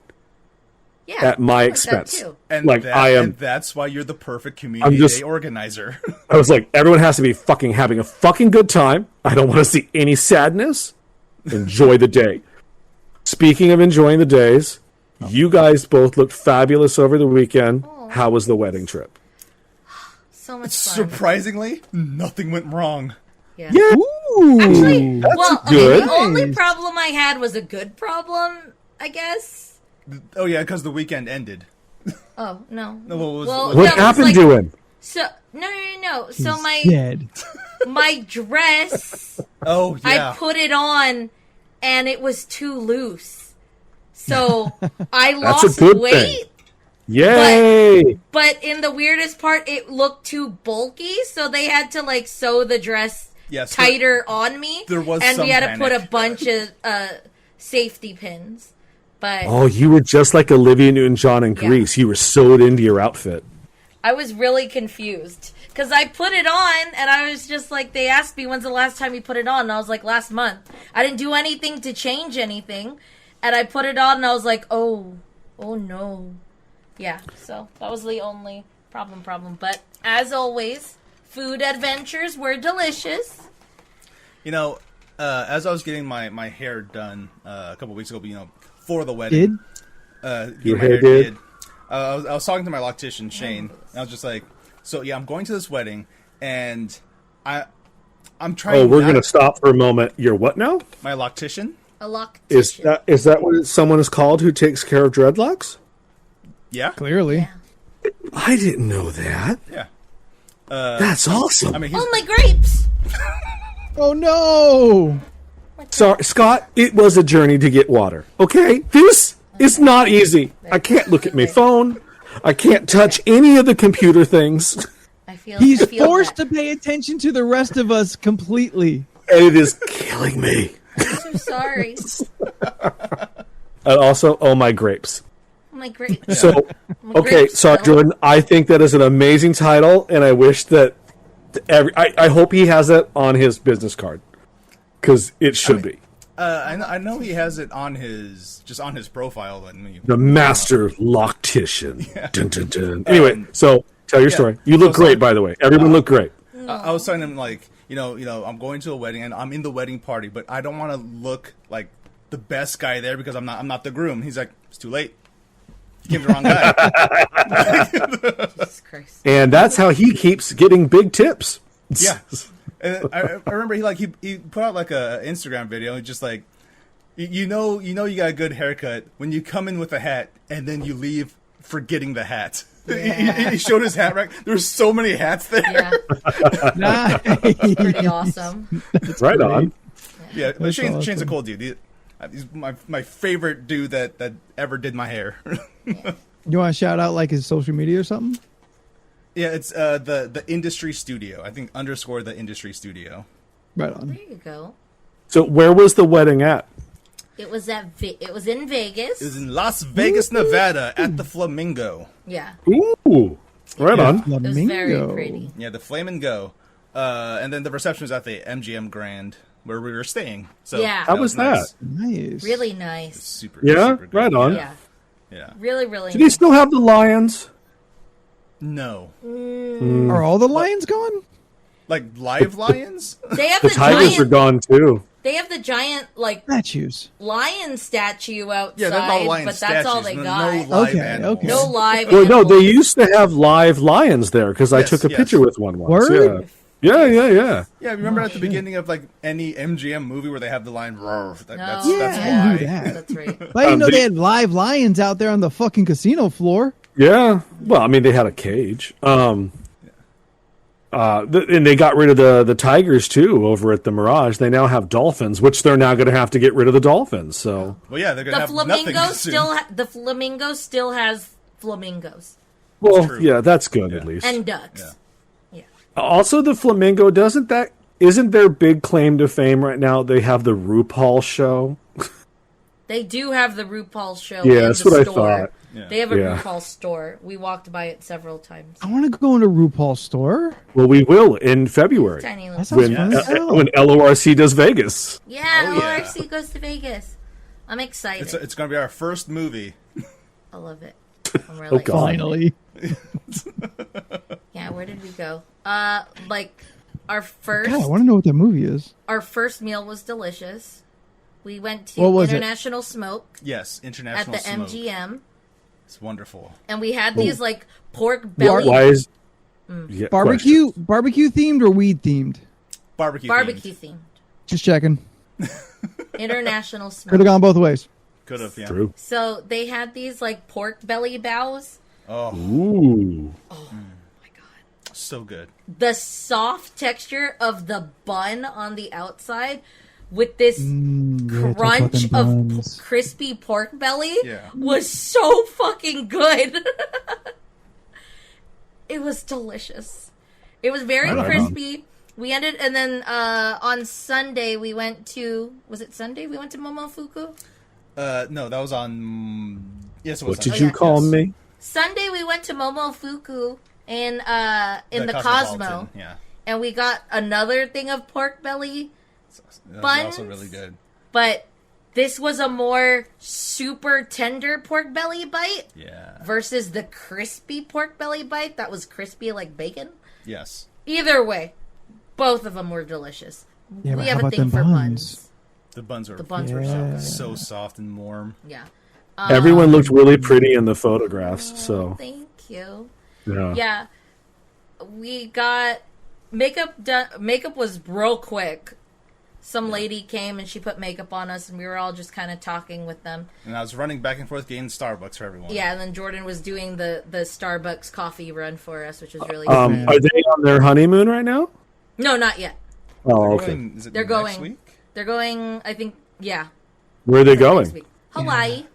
at my expense. And like and that's why you're the perfect community day organizer. I was like, everyone has to be fucking having a fucking good time. I don't want to see any sadness. Enjoy the day. Speaking of enjoying the days, you guys both looked fabulous over the weekend. How was the wedding trip? So much fun. Surprisingly, nothing went wrong. Yeah. Ooh, Actually, that's the good. only problem I had was a good problem, I guess. Oh yeah, because the weekend ended. Oh no. What happened to him? So no. So Dead. my dress. Oh yeah. I put it on, and it was too loose. So I lost weight. Thing. Yay! But in the weirdest part, it looked too bulky, so they had to like sew the dress tighter on me. There was and some we had panic. to put a bunch of safety pins. But you were just like Olivia Newton-John in Grease. You were sewed into your outfit. I was really confused because I put it on, and I was just like, they asked me when's the last time you put it on, and I was like, last month. I didn't do anything to change anything, and I put it on, and I was like, oh no. Yeah, so that was the only problem. But as always, food adventures were delicious. You know, as I was getting my hair done a couple weeks ago, for the wedding. Your hair did? I was talking to my loctician, Shane. And I was just like, so yeah, I'm going to this wedding, and I'm trying. Oh, we're going to stop for a moment. Your what now? My loctician. A loctician. Is that what someone is called who takes care of dreadlocks? Yeah. Clearly. Yeah. I didn't know that. Yeah. That's awesome. I mean, Oh, my grapes! Oh no! Sorry, Scott, it was a journey to get water. Okay? This is not easy. I can't look at my phone. I can't touch any of the computer things. He's I feel forced that. to pay attention to the rest of us completely. And it is killing me. I'm so sorry. And also, oh my grapes. Oh, my grapes. So, My okay, grapes, so Bill. Jordan, I think that is an amazing title, and I wish that I hope he has it on his business card because it should be I know he has it on his profile. the master loctician. Yeah. Dun, dun, dun. Anyway, so tell your story. You look So great, by the way. Everyone looked great. I was telling him like, I'm going to a wedding and I'm in the wedding party, but I don't want to look like the best guy there because I'm not the groom. He's like, it's too late. You came to the wrong guy. Jesus Christ. And that's how he keeps getting big tips. Yeah. And I remember he put out like a Instagram video and just like, you know you got a good haircut when you come in with a hat and then you leave forgetting the hat. Yeah. He showed his hat rack. There's so many hats there. Yeah, Nice. pretty awesome. Right on. Yeah, That's Shane's a awesome. cool dude. He's my favorite dude that ever did my hair. You want to shout out like his social media or something? Yeah, it's the industry studio. I think _ the industry studio. Right on. There you go. So where was the wedding at? It was it was in Vegas. It was in Las Vegas, Nevada, at the Flamingo. Yeah, Ooh, right on. it was very Flamingo. pretty. Yeah, the Flamingo. And then the reception was at the MGM Grand where we were staying. So Yeah. How was nice. Nice. Really nice. Super. Yeah, super good. right on. Yeah, Yeah. really, really. Do they still have the lions? No. Are all the lions gone? Like live lions? They have The the tigers giant. are gone too. They have the giant like Statues. lion statue outside, Yeah, they're all lion but statues. that's all they no got. live Okay, animals. okay. No live. Well, no, animals. they used to have live lions there because I Yes, took a yes. picture with one once. Word? Yeah. Yeah, remember at the beginning of like any MGM movie where they have the line roar? That's Yeah, that's I why. knew that. That's right. But I didn't know they- they had live lions out there on the fucking casino floor. Yeah. Well, I mean, they had a cage. And they got rid of the tigers too over at the Mirage. They now have dolphins, which they're now going to have to get rid of the dolphins. So Well, yeah, they're gonna The have flamingo nothing soon. the flamingo still has flamingos well, true. yeah, that's good at least. and ducks. Yeah. Also, the flamingo isn't their big claim to fame right now? They have the RuPaul show. They do have the RuPaul show. Yeah, in that's the what I store. thought. Yeah. They have a Yeah. RuPaul store. We walked by it several times. I want to go into RuPaul's store. Well, we will in February Tiny That little. sounds when fun as hell. when LORC does Vegas. Yeah, Oh, yeah. LoRC goes to Vegas. I'm excited. It's gonna be our first movie. I love it. I'm really God. Finally. Yeah, where did we go? Like our God, I first want to know what that movie is. meal was delicious. We went to What was it? International Smoke Yes, at international the smoke. MGM, It's wonderful. and we had these like pork belly Why is yeah, Barbecue themed or weed themed? Barbecue. barbecue themed. themed. Just checking. International Could have Smoke. gone both ways. Could have, yeah. True. So they had these like pork belly bows. Oh, Ooh. Oh my god. so good. The soft texture of the bun on the outside with this Yeah, crunch fucking of buns. crispy pork belly Yeah. was so fucking good. It was delicious. It was very Right on. crispy. We ended, and then on Sunday we went to. Was it Sunday? We went to Momofuku. No, that was on. Yes, it was. What did on- you yeah. call Yes. me? Sunday we went to Momofuku in the Cosmo, Cosmopolitan, Yeah, and we got another thing of pork belly. that was Buns? also really good. But this was a more super tender pork belly bite Yeah. versus the crispy pork belly bite that was crispy like bacon. Yes. Either way, both of them were delicious. Yeah, we but have how a about thing them for buns? buns. The buns are The buns were Yeah. so so soft and warm. good. Yeah. Everyone looked really pretty in the photographs. So Thank you. yeah. Yeah. We got makeup done. Makeup was real quick. Some lady came and she put makeup on us, and we were all just kind of talking with them. And I was running back and forth getting Starbucks for everyone. Yeah, and then Jordan was doing the Starbucks coffee run for us, which was really Are sweet. they on their honeymoon right now? No, not yet. Oh, They're okay. going, is it They're next going. week? They're going. I think. Yeah. Where are they Next going? week. Hawaii.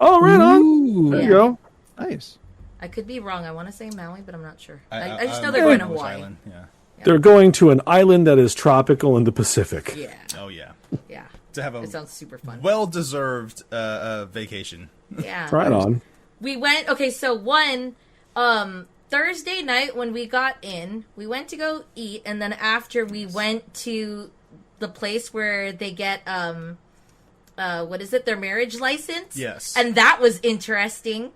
Oh, right on. Ooh, There Yeah. you go. nice. I could be wrong. I want to say Maui, but I'm not sure. I I just know I'm they're going to not which Hawaii. island, Yeah. They're going to an island that is tropical in the Pacific. Yeah. Oh yeah. Yeah. To have a It sounds super fun. well-deserved vacation. Yeah. Right on. We went. Okay, so Thursday night when we got in, we went to go eat, and then after we went to the place where they get what is it? Their marriage license. Yes. And that was interesting.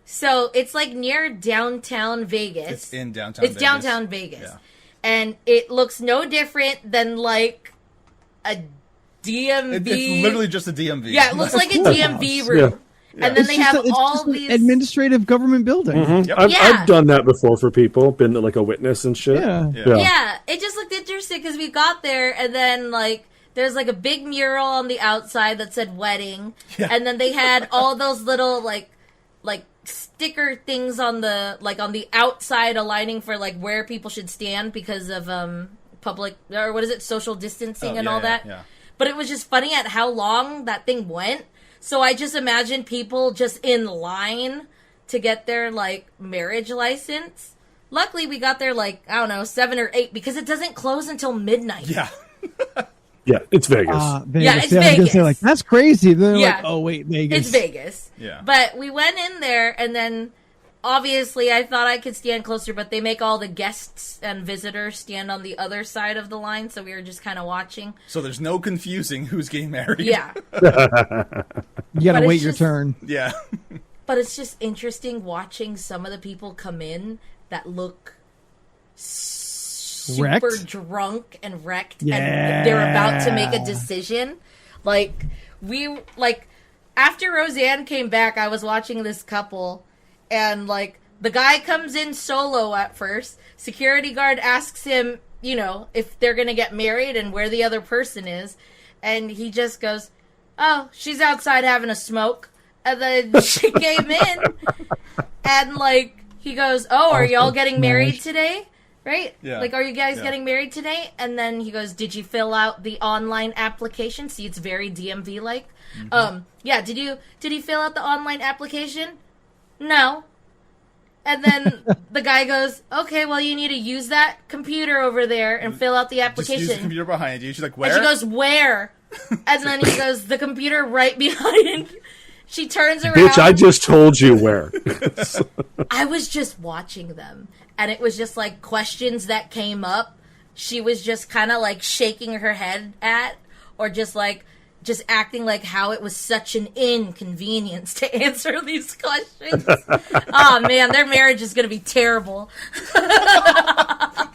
So it's like near downtown Vegas. It's in downtown It's Vegas. downtown Vegas. Yeah. And it looks no different than like a DMV. It's literally just a DMV. Yeah, it looks like a DMV room. Yeah. And then they have all just an these administrative government building. Yep. I've, Yeah. I've done that before for people, been like a witness and shit. Yeah. Yeah, it just looked interesting because we got there and then like there's like a big mural on the outside that said wedding, and then they had all those little like sticker things on the outside aligning for like where people should stand because of public or what is it, social distancing and all that. Yeah. But it was just funny at how long that thing went. So I just imagine people just in line to get their like marriage license. Luckily, we got there like, I don't know, 7 or 8 because it doesn't close until midnight. Yeah. Yeah, it's Vegas. Vegas. Yeah, it's I was gonna Vegas. say, like, that's crazy. Then they're Yeah. like, oh wait, Vegas. It's Vegas. Yeah. But we went in there and then obviously I thought I could stand closer, but they make all the guests and visitors stand on the other side of the line, so we were just kind of watching. So there's no confusing who's getting married. Yeah. You gotta But wait it's your just- turn. Yeah. But it's just interesting watching some of the people come in that look super Wrecked? drunk and wrecked Yeah. and they're about to make a decision. Like after Roseanne came back, I was watching this couple and like the guy comes in solo at first. Security guard asks him, you know, if they're going to get married and where the other person is, and he just goes, "Oh, she's outside having a smoke." And then she came in, and like he goes, "Oh, are y'all getting married today? Right? Yeah. Like, are you guys Yeah. getting married today?" And then he goes, "Did you fill out the online application?" See, it's very DMV like. Yeah. Did he fill out the online application? No. And then the guy goes, "Okay, well, you need to use that computer over there and fill out the Just application." use the computer behind you. She's like, where? And she goes, "Where?" And then he goes, "The computer right behind." She turns around. Bitch, I just told you where. I was just watching them, and it was just like questions that came up. She was just kind of like shaking her head at, or just acting like how it was such an inconvenience to answer these questions. Oh man, their marriage is gonna be terrible.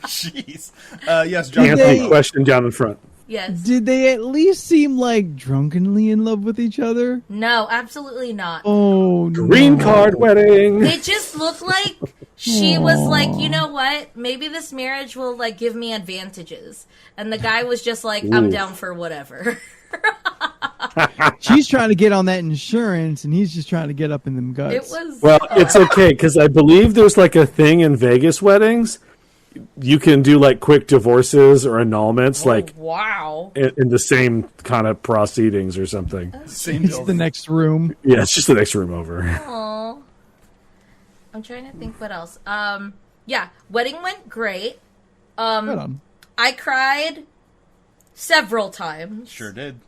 Jeez. Yes, John. Anthony They- question down in front. Yes. Did they at least seem like drunkenly in love with each other? No, absolutely not. Oh, Green no. card wedding. It just looked like she was like, you know what? Maybe this marriage will like give me advantages. And the guy was just like, I'm Ooh. down for whatever. She's trying to get on that insurance, and he's just trying to get up in them guts. It was Well, it's okay because I believe there's like a thing in Vegas weddings. You can do like quick divorces or annulments, like wow. in the same kind of proceedings or something. Same It's building. the next room. Yeah, it's just the next room over. Aw. I'm trying to think what else. Yeah, wedding went great. Right on. I cried several times. Sure did.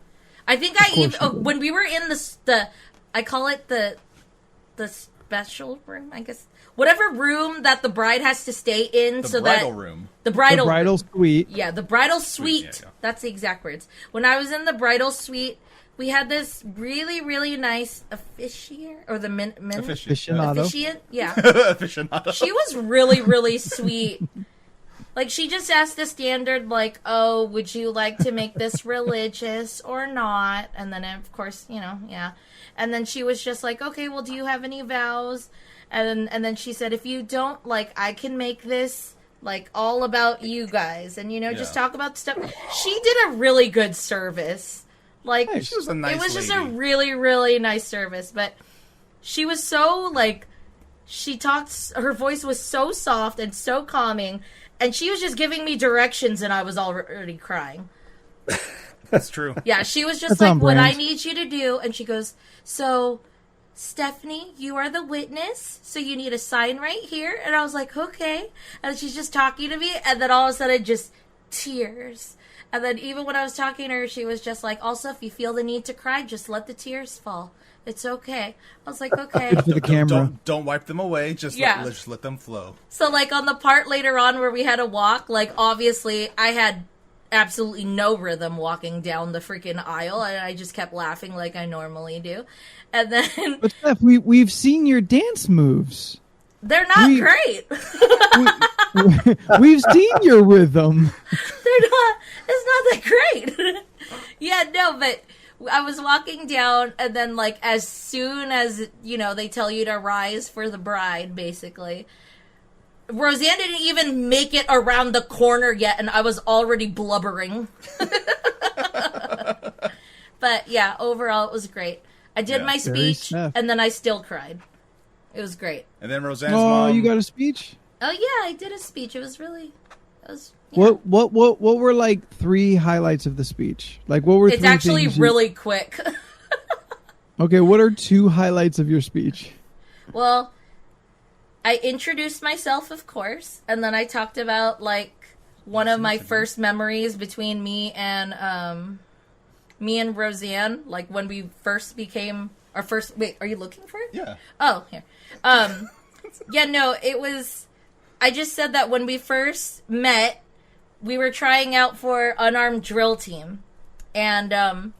I think I course even you did. when we were in the I call it the special room, I guess. Whatever room that the bride has to stay in The so bridal that room. the The bridal bridal suite. Yeah, the bridal suite. yeah. That's the exact words. When I was in the bridal suite, we had this really, really nice officiant, or the Officiant. Aficionado. officiant. Yeah, Aficionado. she was really, really sweet. Like, she just asked the standard, like, oh, would you like to make this religious or not? And then, of course, yeah. And then she was just like, okay, well, do you have any vows? And then she said, if you don't, like, I can make this, like, all about you guys. And, just talk about stuff. She did a really good service. Like, Hey, she was a nice it was just a lady. really, really nice service. But she was so, like, her voice was so soft and so calming. And she was just giving me directions, and I was already crying. That's true. Yeah, she was just That's like, on what I brand. need you to do. And she goes, so, Stephanie, you are the witness, so you need a sign right here. And I was like, okay. And she's just talking to me, and then all of a sudden, just tears. And then even when I was talking to her, she was just like, also, if you feel the need to cry, just let the tears fall. It's okay. I was like, okay. For the camera. Don't wipe them away. Just just let them flow. So, like, on the part later on where we had to walk, like, obviously, I had absolutely no rhythm walking down the freaking aisle, and I just kept laughing like I normally do. And then, But Steph, we've seen your dance moves. they're not great. We've seen your rhythm. It's not that great. Yeah, no, but I was walking down, and then, like, as soon as, they tell you to rise for the bride, basically, Roseanne didn't even make it around the corner yet, and I was already blubbering. But, yeah, overall, it was great. I did my Very speech, Steph. and then I still cried. It was great. And then Roseanne's Oh, mom. you got a speech? Oh, yeah, I did a speech. It was yeah. What were like 3 highlights of the speech? Like what were It's 3 actually things really quick. Okay, what are 2 highlights of your speech? Well, I introduced myself, of course, and then I talked about, like, one of my first memories between me and Roseanne, like, when we first became our first... Wait, are you looking for it? Yeah. Oh, here. Yeah, no, it was... I just said that when we first met, we were trying out for Unarmed Drill Team, and,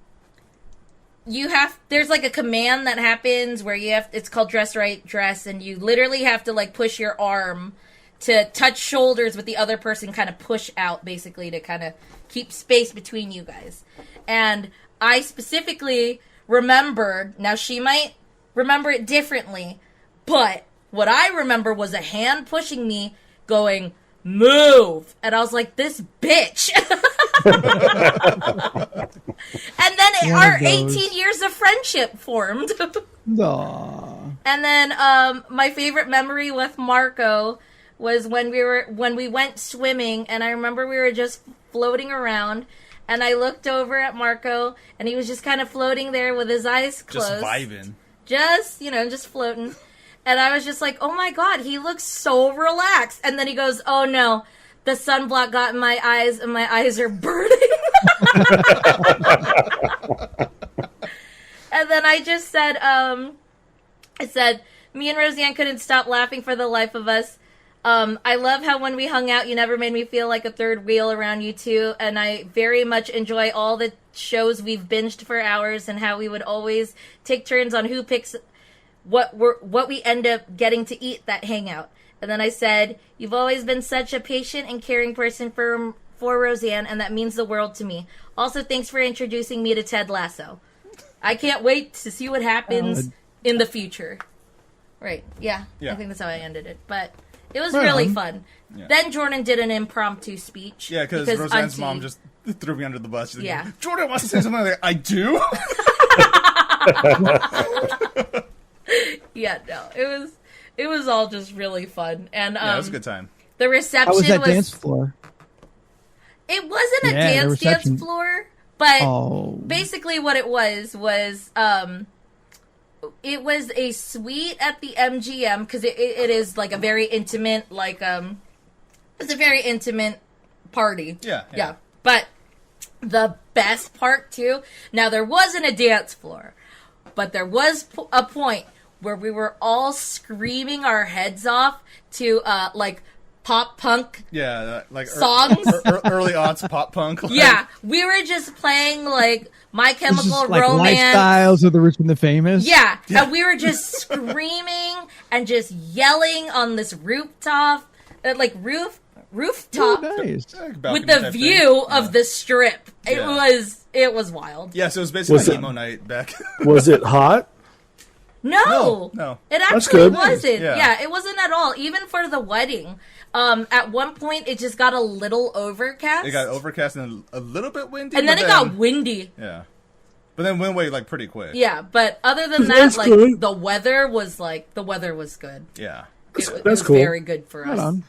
there's like a command that happens where it's called dress right dress, and you literally have to like push your arm to touch shoulders with the other person, kind of push out basically to kind of keep space between you guys. And I specifically remembered, now she might remember it differently, but what I remember was a hand pushing me going, move. And I was like, this bitch. And then One our of those. 18 years of friendship formed. Aw. And then my favorite memory with Marco was when we went swimming, and I remember we were just floating around, and I looked over at Marco, and he was just kind of floating there with his eyes closed. Just vibing. Just floating. And I was just like, oh my god, he looks so relaxed. And then he goes, oh no, the sunblock got in my eyes, and my eyes are burning. And then I just said, me and Roseanne couldn't stop laughing for the life of us. I love how when we hung out, you never made me feel like a third wheel around you two, and I very much enjoy all the shows we've binged for hours, and how we would always take turns on who picks what we end up getting to eat that hangout. And then I said, you've always been such a patient and caring person for Roseanne, and that means the world to me. Also, thanks for introducing me to Ted Lasso. I can't wait to see what happens in the future. Right, yeah. I think that's how I ended it. But it was really fun. Yeah. Then Jordan did an impromptu speech. Yeah, because Roseanne's mom just threw me under the bus. She's Yeah. like, Jordan wants to say something. Like, I do? Yeah, no. It was all just really fun. And Yeah, it was a good time. the reception How was that dance floor? It wasn't a Yeah, the dance reception. floor, but Oh. basically what it was it was a suite at the MGM, because it is like a very intimate, like it's a very intimate party. Yeah. But the best part too, now there wasn't a dance floor, but there was a point where we were all screaming our heads off to like pop punk. Yeah, like Songs? early aughts pop punk. Like, Yeah, we were just playing like My This Chemical is like Romance. lifestyles of the rich and the famous. Yeah, and we were just screaming and just yelling on this rooftop, rooftop Nice. with the view of the strip. It was wild. Yeah, so it was basically emo night back. Was it hot? No, No. it That's actually good. wasn't. Yeah. Yeah, it wasn't at all. Even for the wedding, at one point it just got a little overcast. It got overcast and a little bit windy. and then but it got windy. Yeah. But then went away like pretty quick. Yeah, but other than that, That's like good. the weather was good. Yeah. It That's was cool. very good for Hold us. on.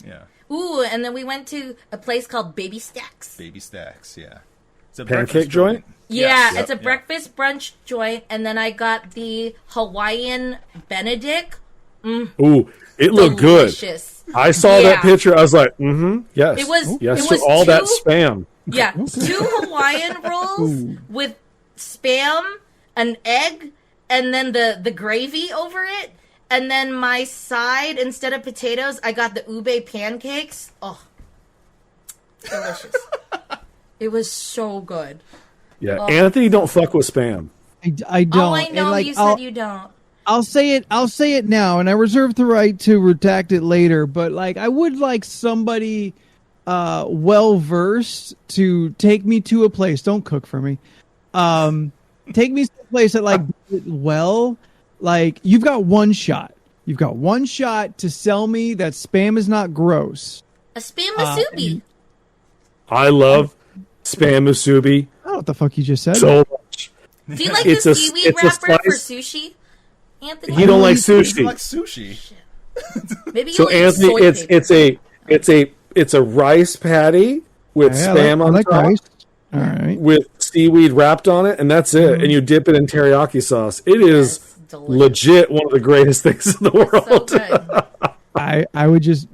Yeah. Ooh, and then we went to a place called Baby Stacks. Baby Stacks, yeah. It's a Pancake breakfast joint? Yeah, Yes. it's a Yep. breakfast brunch joint, and then I got the Hawaiian Benedict. Ooh, it looked good. Delicious. I saw Yeah. that picture. I was like, yes. It was- yes it to was all that two- spam. Yeah, 2 Hawaiian rolls with spam, an egg, and then the gravy over it. And then my side, instead of potatoes, I got the ube pancakes. Oh, delicious. It was so good. Yeah, Oh. Anthony, don't fuck with spam. I don't. Oh, I And, know like, you said you don't. I'll say it. I'll say it now, and I reserve the right to redact it later. But like, I would like somebody well versed to take me to a place. Don't cook for me. Take me to a place that like does it well. Like, you've got one shot. You've got one shot to sell me that spam is not gross. A spam musubi. I love spam musubi I don't know what the fuck you just said. so much. Do you like It's the a- seaweed it's a wrapper for slice- sushi, Anthony? He don't like It's sushi. like sushi. Maybe So you'll eat Anthony, soy paper. it's a rice patty with Yeah, spam on top rice. All right. with seaweed wrapped on it, and that's it. And you dip it in teriyaki sauce. It is Yes, delicious. legit one of the greatest things in the world. So good. I would just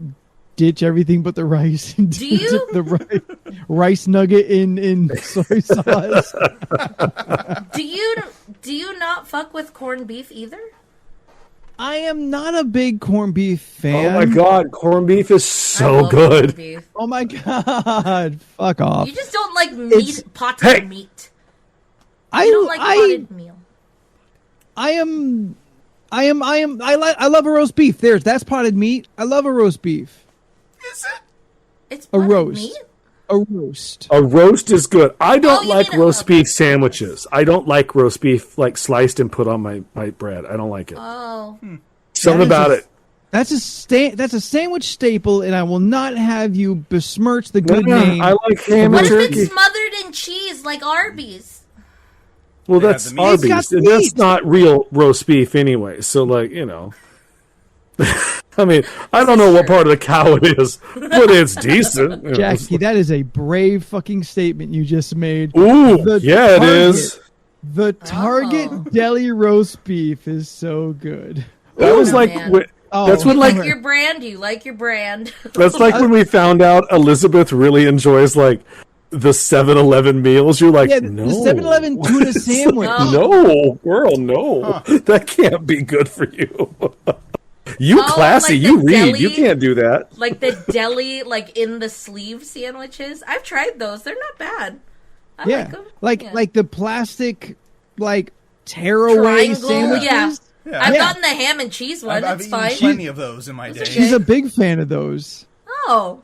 ditch everything but the rice and Do you- dip the rice nugget in soy sauce. Do you not fuck with corned beef either? I am not a big corned beef fan. Oh my god, corned beef is I so love corned good. beef. Oh my god! Fuck off! You just don't like meat, potted Hey. meat. I You don't like potted meal. I love a roast beef. That's potted meat. I love a roast beef. Is it? It's A potted roast. meat? A roast. A roast is good. I don't you like mean a- roast beef sandwiches. I don't like roast beef like sliced and put on my bread. I don't like it. Oh. Something That is about a- it. That's a sandwich staple, and I will not have you besmirch the good Yeah, name. I like ham What and if turkey. it's smothered in cheese like Arby's? Well, They have that's the meat. Arby's. It's got And that's meat. not real roast beef anyway. So, like, you know. I mean, I don't know what part of the cow it is, but it's decent. you know. Jackie, that is a brave fucking statement you just made. Ooh, The yeah, it Target- is. The Target Oh. deli roast beef is so good. That was Oh, like man. that's Oh. when You like like your brand? You like your brand? that's like when we found out Elizabeth really enjoys like the 7-Eleven meals. You're like, Yeah, no, the 7-Eleven tuna It's sandwich. like, no, girl, no, that can't be good for you. You Oh, classy, like you the read, deli? you can't do that. Like the deli, like in the sleeve sandwiches. I've tried those. They're not bad. I Yeah, like them. like the plastic like tearaway Triangle. sandwiches. Yeah. Yeah. I've Yeah. gotten the ham and cheese one. I've It's eaten fine. plenty of those in my day. Those are She's good. a big fan of those. Oh,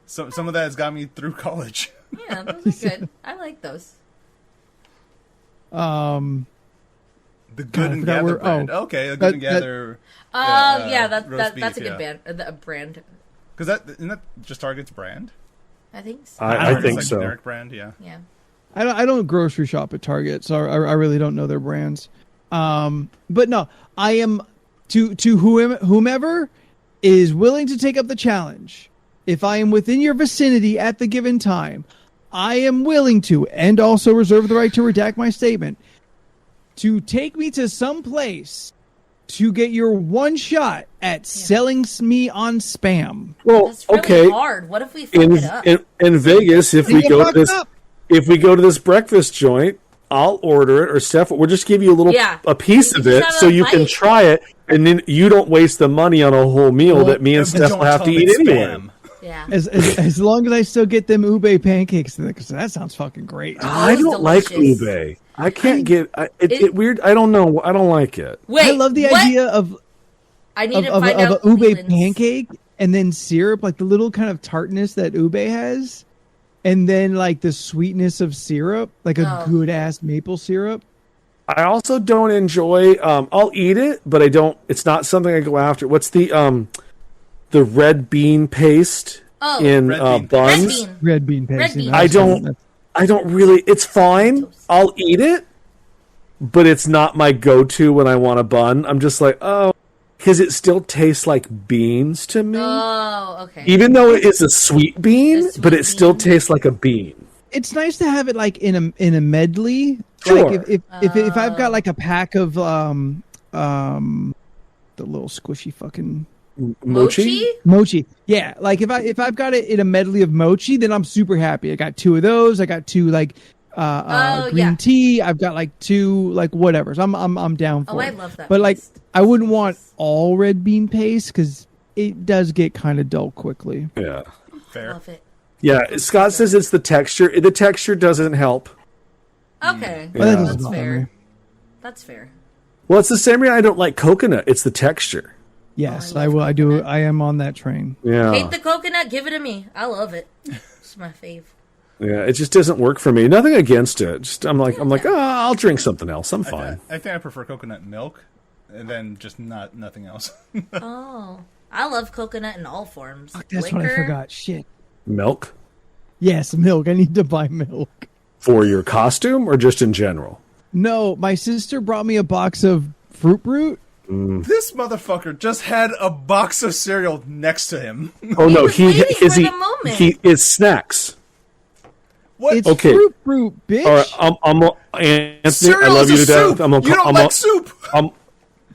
Some of that has got me through college. yeah, those are good. I like those. The Good I and forgot Gather where- brand. oh. Okay, the Good That- and that- Gather. Yeah, that's roast that's a beef, good brand. Because that isn't that just Target's brand? I think so. I Or just, think like, so. Generic brand, yeah. Yeah. I don't grocery shop at Target, so I really don't know their brands. But no, I am to whomever is willing to take up the challenge. If I am within your vicinity at the given time, I am willing to, and also reserve the right to redact my statement, to take me to some place to get your one shot at selling me on spam. Well, That's really okay, hard. What if we fuck in, it up? in Vegas, if we You go to fucked this, up. if we go to this breakfast joint, I'll order it, or Steph, we'll just give you a little Yeah. a piece You of just it have so a you can bite. try it, and then you don't waste the money on a whole meal that me and Steph Don't will have tell to them eat it's anyway. spam. Yeah. As long as I still get them ube pancakes, because that sounds fucking great. I Those don't like delicious. ube. I can't get it weird. I don't know. I don't like it. Wait, I love the what? idea of I need to of find a out ube Leland's. pancake and then syrup, like the little kind of tartness that ube has, and then like the sweetness of syrup, like a good ass maple syrup. I also don't enjoy. I'll eat it, but I don't. It's not something I go after. What's the red bean paste in buns? Red bean paste. Red bean. I don't really. It's fine. I'll eat it, but it's not my go-to when I want a bun. I'm just like, oh, because it still tastes like beans to me. Oh, okay. Even though it is a sweet bean, but it still tastes like a bean. It's nice to have it like in a medley. Sure. Like if I've got like a pack of the little squishy fucking mochi. Yeah, like if I've got it in a medley of mochi, then I'm super happy. I got 2 of those. I got 2 like green tea. I've got like 2 like whatever. So I'm down for it. I love that. But like paste. I wouldn't want all red bean paste because it does get kind of dull quickly. Yeah. Fair. Love it. Yeah, Scott says it's the texture. The texture doesn't help. Okay. Yeah. That doesn't That's bother fair. me. That's fair. Well, it's the same reason I don't like coconut. It's the texture. Yes, I I love will. I do. coconut. I am on that train. Yeah. Hate the coconut, give it to me. I love it. It's my fave. Yeah, it just doesn't work for me. Nothing against it. Just I'm like, oh, I'll drink something else. I'm fine. I think I prefer coconut milk, and then just nothing else. Oh. I love coconut in all forms. Fuck, that's what I forgot. Shit. Milk Yes, milk. I need to buy milk. for your costume or just in general? No, my sister brought me a box of Fruit Brute. This motherfucker just had a box of cereal next to him. Oh no, was waiting for the moment. he is snacks. What? It's Okay. Fruit Brute, bitch. All right, Anthony, Cereal I love is you a to death. soup. You don't like soup. All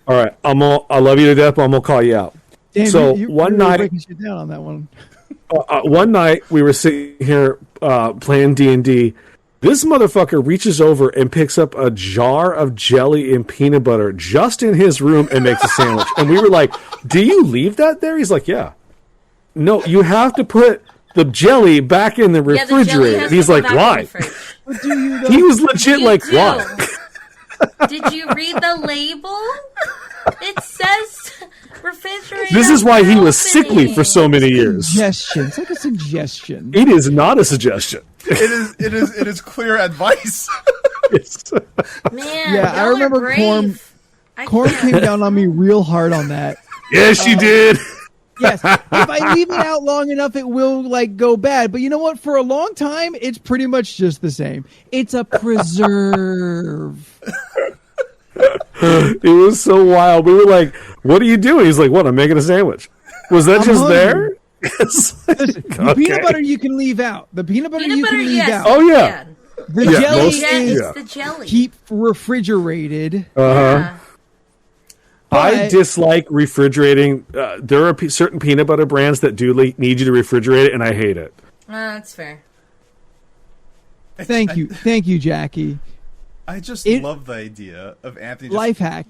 right, I love you to death, but I'm gonna call you out. Damn, so you're one really night, breaking shit down on that one. one night we were sitting here playing D&D. This motherfucker reaches over and picks up a jar of jelly and peanut butter just in his room and makes a sandwich. And we were like, "Do you leave that there?" He's like, "Yeah." No, you have to put the jelly back in the Yeah, the jelly refrigerator. has He's to go like, back in "Why?" the fridge. But do you though? He was legit You like, do. "Why?" Did you read the label? It says refrigerator. This is why he was opening. sickly for so many years. Suggestion. It's like a suggestion. It is not a suggestion. It is clear advice. It's- Man, Yeah, I y'all are remember brave. Corn can't. came down on me real hard on that. yes, you did. Yes, if I leave it out long enough, it will like go bad. But you know what? For a long time, it's pretty much just the same. It's a preserve. It was so wild. We were like, "What are you doing?" He's like, "What? I'm making a sandwich." Was that I'm just hungry. there? It's like, Listen, the okay. peanut butter you can leave out. The peanut butter Peanut you butter, can leave yes. out. Oh, yeah. The Yeah, jelly most- is It's the jelly. keep refrigerated. Yeah. I But- dislike refrigerating. There are certain peanut butter brands that do need you to refrigerate it, and I hate it. That's fair. Thank you, Jackie. I just It- love the idea of Anthony. Just, Life hack.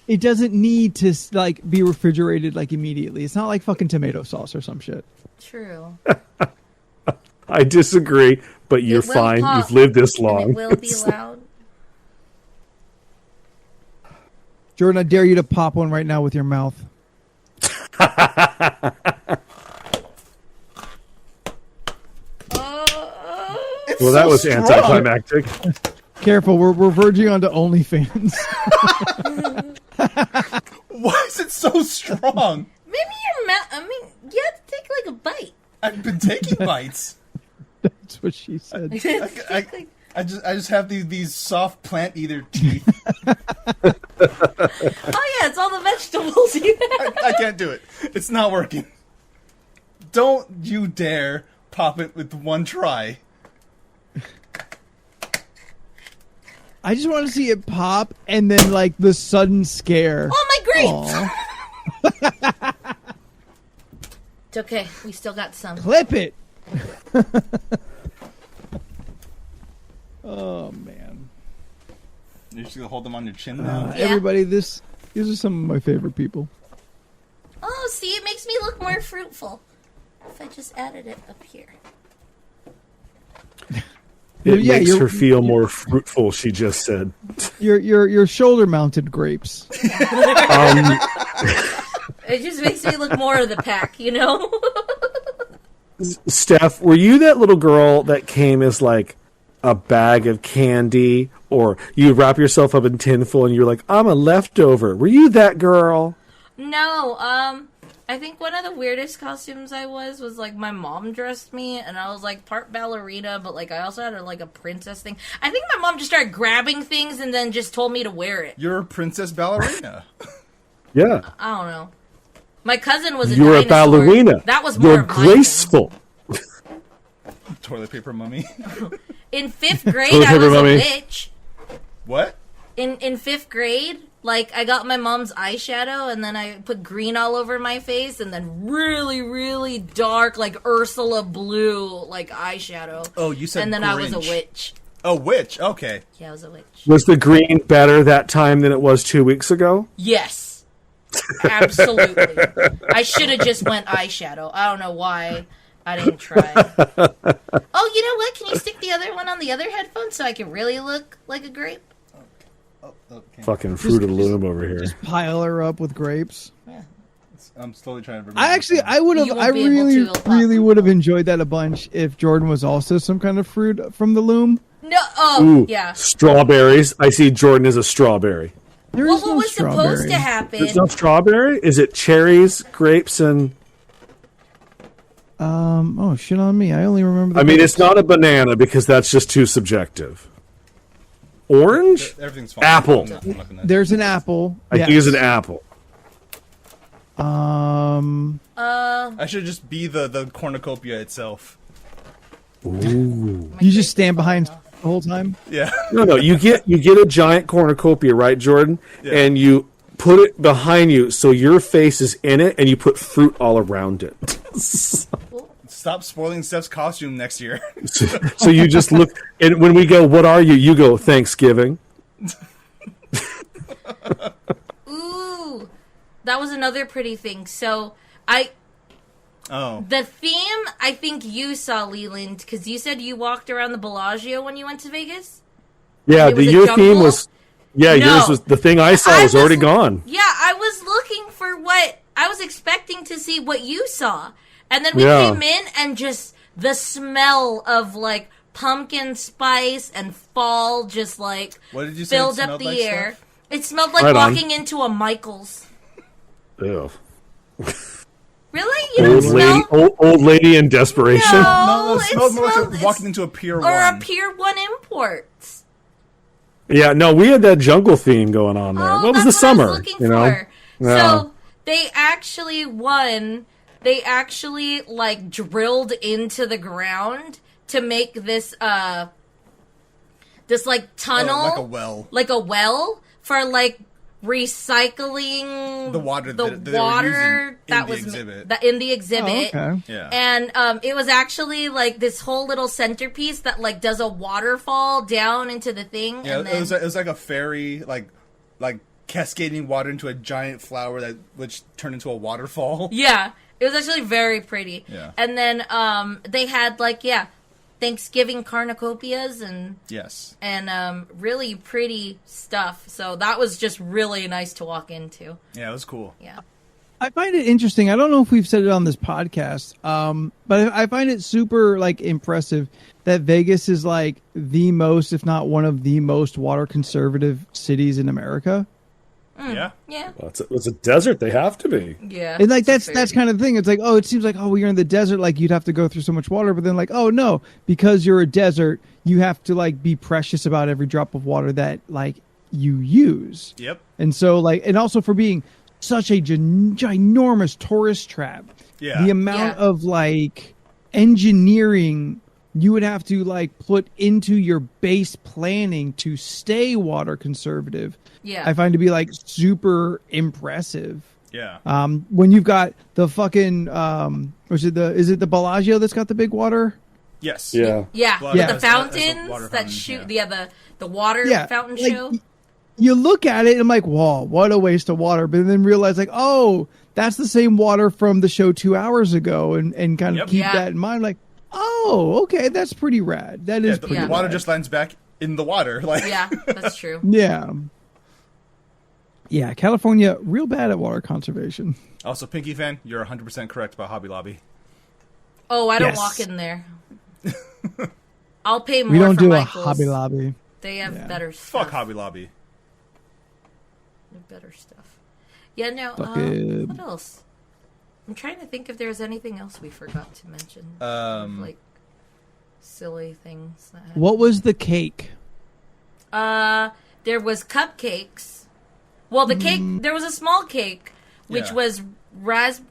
It doesn't need to like be refrigerated like immediately. It's not like fucking tomato sauce or some shit. True. I disagree, but you're It will fine. pop, You've lived this and long. it will be loud. Jordan, I dare you to pop one right now with your mouth. Well, that was anticlimactic. Careful, we're verging onto OnlyFans. why is it so strong? Maybe your mouth. I mean, you have to take like a bite. I've been taking bites. That's what she said. I just have these soft plant eater teeth. Oh yeah, it's all the vegetables you have. I can't do it. It's not working. Don't you dare pop it with one try. I just want to see it pop and then like the sudden scare. Oh my grapes! Aw. It's okay. We still got some. Clip it. Oh man. You're just gonna hold them on your chin now. Yeah. Everybody, these are some of my favorite people. Oh, see, it makes me look more fruitful. If I just added it up here. It Yeah, makes you're- her feel more fruitful, she just said. Your shoulder mounted grapes. It just makes me look more of the pack, you know? Steph, were you that little girl that came as like a bag of candy, or you wrap yourself up in tinfoil and you're like, I'm a leftover? Were you that girl? No, I think one of the weirdest costumes I was like my mom dressed me, and I was like part ballerina, but like I also had a princess thing. I think my mom just started grabbing things and then just told me to wear it. You're a princess ballerina. Yeah. I don't know. My cousin was a You're a dinosaur. ballerina. That was more You're of my thing. graceful. Toilet paper mummy. In 5th grade, Toilet I paper was mummy. a witch. What? In 5th grade, like, I got my mom's eyeshadow, and then I put green all over my face, and then really, really dark, like, Ursula blue, like, eyeshadow. Oh, you said And then Grinch. I was a witch. Oh, witch. Okay. Yeah, I was a witch. Was the green better that time than it was 2 weeks ago? Yes. Absolutely. I should have just went eyeshadow. I don't know why I didn't try. Oh, you know what? Can you stick the other one on the other headphone so I can really look like a grape? Oh, okay. Fucking Fruit of the Loom over here. Just pile her up with grapes. I'm slowly trying to remember. I would have. You won't I be able really, to, it'll pop. really would have enjoyed that a bunch if Jordan was also some kind of fruit from the loom. No. Oh, Ooh, yeah. strawberries. I see Jordan is a strawberry. There Well, is what no was supposed strawberry. to happen? There's no strawberry? Is it cherries, grapes, and... Oh, shit on me. I only remember. I mean, it's not a banana because that's just too subjective. Orange? Everything's fine. Apple. I'm not gonna- There's an apple. I think it's an apple. I should just be the cornucopia itself. Ooh. You just stand behind the whole time. Yeah. No. You get a giant cornucopia, right, Jordan? Yeah. And you put it behind you so your face is in it, and you put fruit all around it. Stop spoiling Steph's costume next year. So you just look, and when we go, what are you? You go, Thanksgiving. Ooh, that was another pretty thing. So Oh. the theme, I think you saw, Leland, because you said you walked around the Bellagio when you went to Vegas. Yeah, It was a your jungle? theme was... Yeah, No. yours was... The thing I saw was already gone. Yeah, I was looking for what I was expecting to see what you saw, and then we Yeah. came in and just the smell of like pumpkin spice and fall just like What did you say it filled up smelled the like, air. Steph? It smelled like Right on. walking into a Michael's. Ew. Really? You don't smell? Old lady in desperation. No, it it smelled more smelled- like walking into a Pier 1. or a Pier 1 Imports. Yeah, no, we had that jungle theme going on there. Oh, what was that's the what summer? I was looking you know? for. Yeah. So they actually won. They actually like drilled into the ground to make this this like tunnel, Oh, like a well. like a well for like recycling The water the that they were water using that in the was exhibit. in the exhibit. Oh, okay. Yeah. And it was actually like this whole little centerpiece that like does a waterfall down into the thing. Yeah, and then, it was like a fairy, like cascading water into a giant flower which turned into a waterfall. yeah, it was actually very pretty. Yeah. And then they had like Thanksgiving cornucopias and Yes. really pretty stuff. So that was just really nice to walk into. Yeah, it was cool. Yeah. I find it interesting. I don't know if we've said it on this podcast, but I find it super like impressive that Vegas is like the most, if not one of the most water conservative cities in America. Yeah. Yeah. Well, it's a desert. They have to be. Yeah. And like It's that's kind of the thing. It's like, oh, it seems like, oh, you're in the desert, like you'd have to go through so much water, but then like, oh no, because you're a desert, you have to like be precious about every drop of water that like you use. Yep. And so like, and also for being such a ginormous tourist trap, Yeah. the amount Yeah. of like engineering you would have to like put into your base planning to stay water conservative, Yeah. I find to be like super impressive. Yeah. When you've got the fucking is it the Bellagio that's got the big water? Yes. Yeah. Yeah, Well, with Yeah. the as a fountains water that fountain, shoot. yeah. Yeah, the water Yeah, fountain like, show. You look at it and I'm like, whoa, what a waste of water. But then realize like, oh, that's the same water from the show 2 hours ago, and kind of Yep. keep Yeah. that in mind. Like, oh, okay, that's pretty rad. That is The pretty water rad. just lands back in the water. Like Yeah, that's true. Yeah. Yeah, California, real bad at water conservation. Also, Pinky fan, you're 100% correct about Hobby Lobby. Oh, I don't Yes. walk in there. I'll pay more We don't for do Michael's. a Hobby Lobby. They have Yeah. better stuff. Fuck Hobby Lobby. They have better stuff. Yeah, no. Fuck it. What else? I'm trying to think if there's anything else we forgot to mention. Like silly things. That happened. What was the cake? There was cupcakes. Well, the cake. There was a small cake, which Yeah. was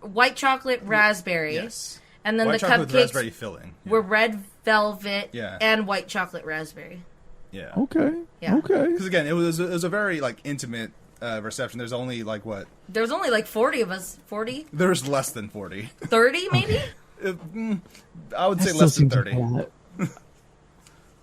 white chocolate raspberry. Yes. And then White the chocolate with cupcakes raspberry filling. Yeah. were red velvet Yeah. and white chocolate raspberry. Yeah. Okay. Yeah. Okay. Because again, it was a very like intimate reception. There's only like what? There was only like 40 of us. 40? There's less than 40. 30 maybe? I would That say still less than seems 30. like a lot.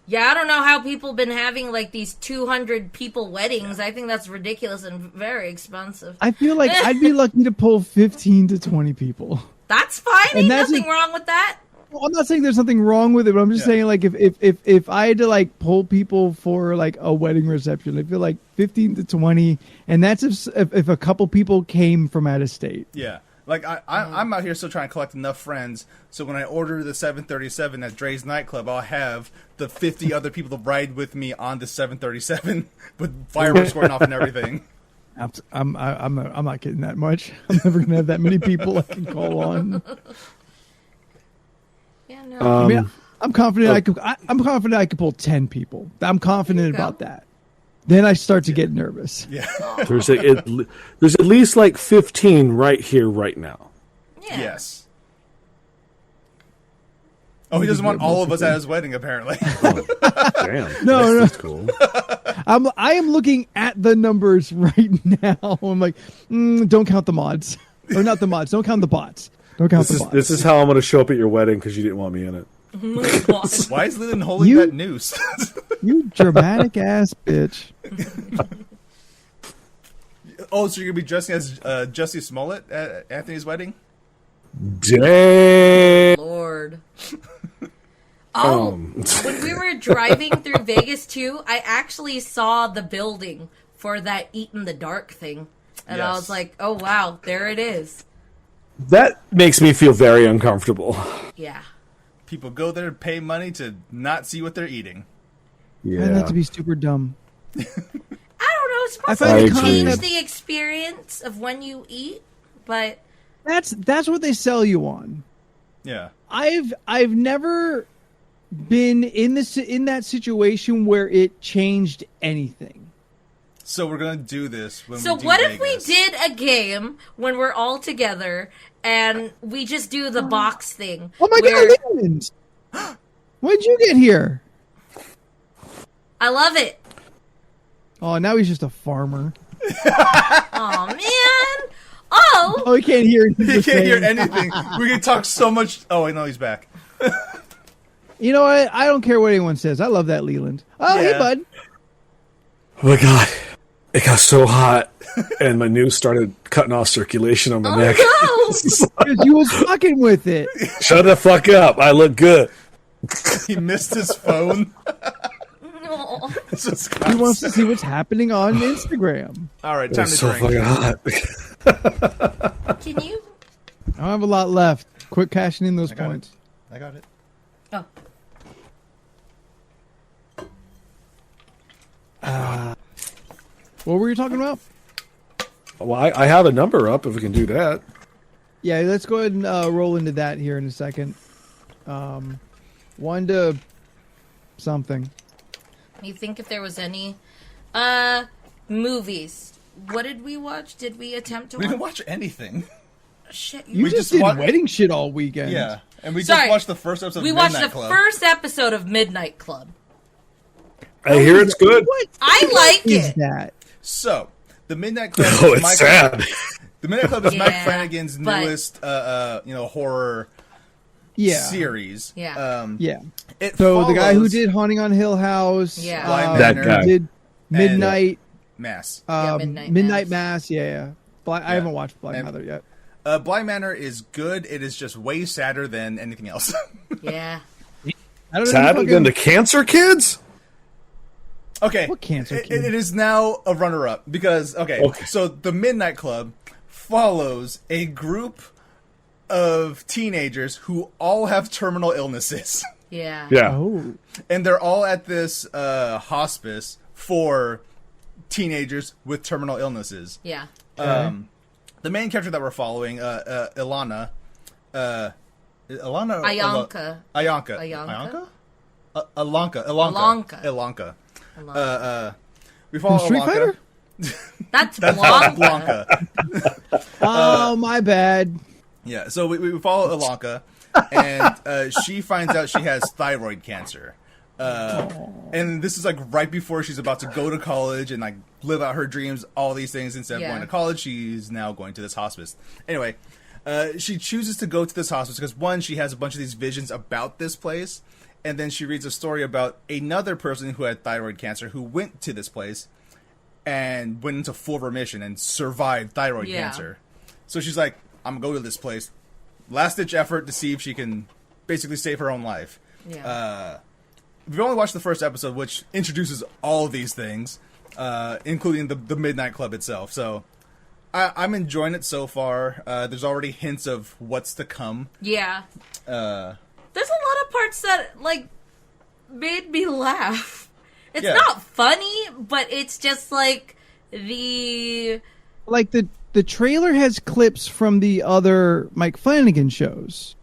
Yeah, I don't know how people been having like these 200 people weddings. I think that's ridiculous and very expensive. I feel like I'd be lucky to pull 15 to 20 people. That's fine. And Ain't that's nothing wrong with that. Well, I'm not saying there's nothing wrong with it, but I'm just Yeah. saying like if I had to like pull people for like a wedding reception, I feel like 15 to 20, and that's if a couple people came from out of state. Yeah. Like I'm out here still trying to collect enough friends, so when I order the 737 at Dre's nightclub, I'll have the 50 other people to ride with me on the 737 with fireworks going off and everything. I'm not getting that much. I'm never gonna have that many people I can call on. Yeah, no. I mean, I'm confident I'm confident I could pull 10 people. I'm confident you go. about that. Then I start to get nervous. Yeah. There's at least like 15 right here, right now. yeah. Yes. Oh, he doesn't want all of us at his wedding, apparently. Damn. No, that's cool. I am looking at the numbers right now. I'm like, don't count the mods, or not the mods. Don't count the bots. Don't count the bots. This is how I'm going to show up at your wedding because you didn't want me in it. Oh my God. Why is Leland holding You- that noose? You dramatic ass bitch. Oh, so you're going to be dressing as Jussie Smollett at Anthony's wedding? Dang. Lord. Oh, when we were driving through Vegas too, I actually saw the building for that Eat in the Dark thing. And I Yes. was like, oh wow, there it is. That makes me feel very uncomfortable. Yeah. People go there, pay money to not see what they're eating. Yeah. I'd have to be super dumb. I don't know, it's supposed find it to kind change of- the experience of when you eat, but That's what they sell you on. Yeah. I've never been in that situation where it changed anything. So we're going to do this when so we do what if we Vegas. did a game when we're all together and we just do the box thing? Oh my where- god, Leland! When'd you get here? I love it. Oh, now he's just a farmer. Oh man. Oh, Oh, he can't hear. He can't hear anything. We can talk so much. Oh, I know he's back. You know what? I don't care what anyone says. I love that Leland. Oh, hey, Yeah. bud. Oh my god. It got so hot, and my noose started cutting off circulation on my neck. no. Because you was fucking with it. Shut the fuck up. I look good. He missed his phone. No. This is He wants to see what's happening on Instagram. All right, time It's to so drink. fucking hot. Can you? I don't have a lot left. Quit cashing in those got it. points. I got it. Oh. What were you talking about? Well, I have a number up if we can do that. Yeah, let's go ahead and roll into that here in a second. 1 to something. You think if there was any movies? What did we watch? Did we attempt to We didn't watch? watch anything. Shit. You We just just did wa- wedding shit all weekend. Yeah, and we Sorry. just watched the first episode We of watched Midnight the Club. first episode of Midnight Club. I hear it's good. What I like is it. that? So, the Midnight Club Oh, is it's sad. The Midnight Club is Mike Yeah, Flanagan's but- newest horror Yeah. series. Yeah. Yeah. It So the guy who follows did Haunting on Hill House. Yeah. Blind That Manor guy. Did Midnight. Mass. Yeah, Midnight, Midnight Mass. Yeah. I haven't watched Black And- Mother yet. Blind Manor is good. It is just way sadder than anything else. Yeah. I don't know. Sadder fucking- than the cancer kids? Okay. What cancer It kid? is now a runner-up because so the Midnight Club follows a group of teenagers who all have terminal illnesses, Yeah. Yeah. Oh, and they're all at this hospice for teenagers with terminal illnesses. Yeah. The main character that we're following, Ilana, Ilana, or Ayanka. Ayanka, Ayanka? Ilanka. We follow Street Ilanka. Fighter? That's Blanca. Blanca. Oh, my bad. Yeah, so we follow Ilanka, and she finds out she has thyroid cancer. And this is like right before she's about to go to college and like live out her dreams, all these things. Instead of Yeah. going to college, she's now going to this hospice. Anyway, she chooses to go to this hospice because one, she has a bunch of these visions about this place, and then she reads a story about another person who had thyroid cancer who went to this place and went into full remission and survived thyroid Yeah. cancer. So she's like, I'm gonna go to this place, last ditch effort to see if she can basically save her own life. Yeah. We've only watched the first episode, which introduces all of these things, including the Midnight Club itself. So I'm enjoying it so far. There's already hints of what's to come. Yeah. There's a lot of parts that like made me laugh. It's Yeah. not funny, but it's just like the Like the trailer has clips from the other Mike Flanagan shows.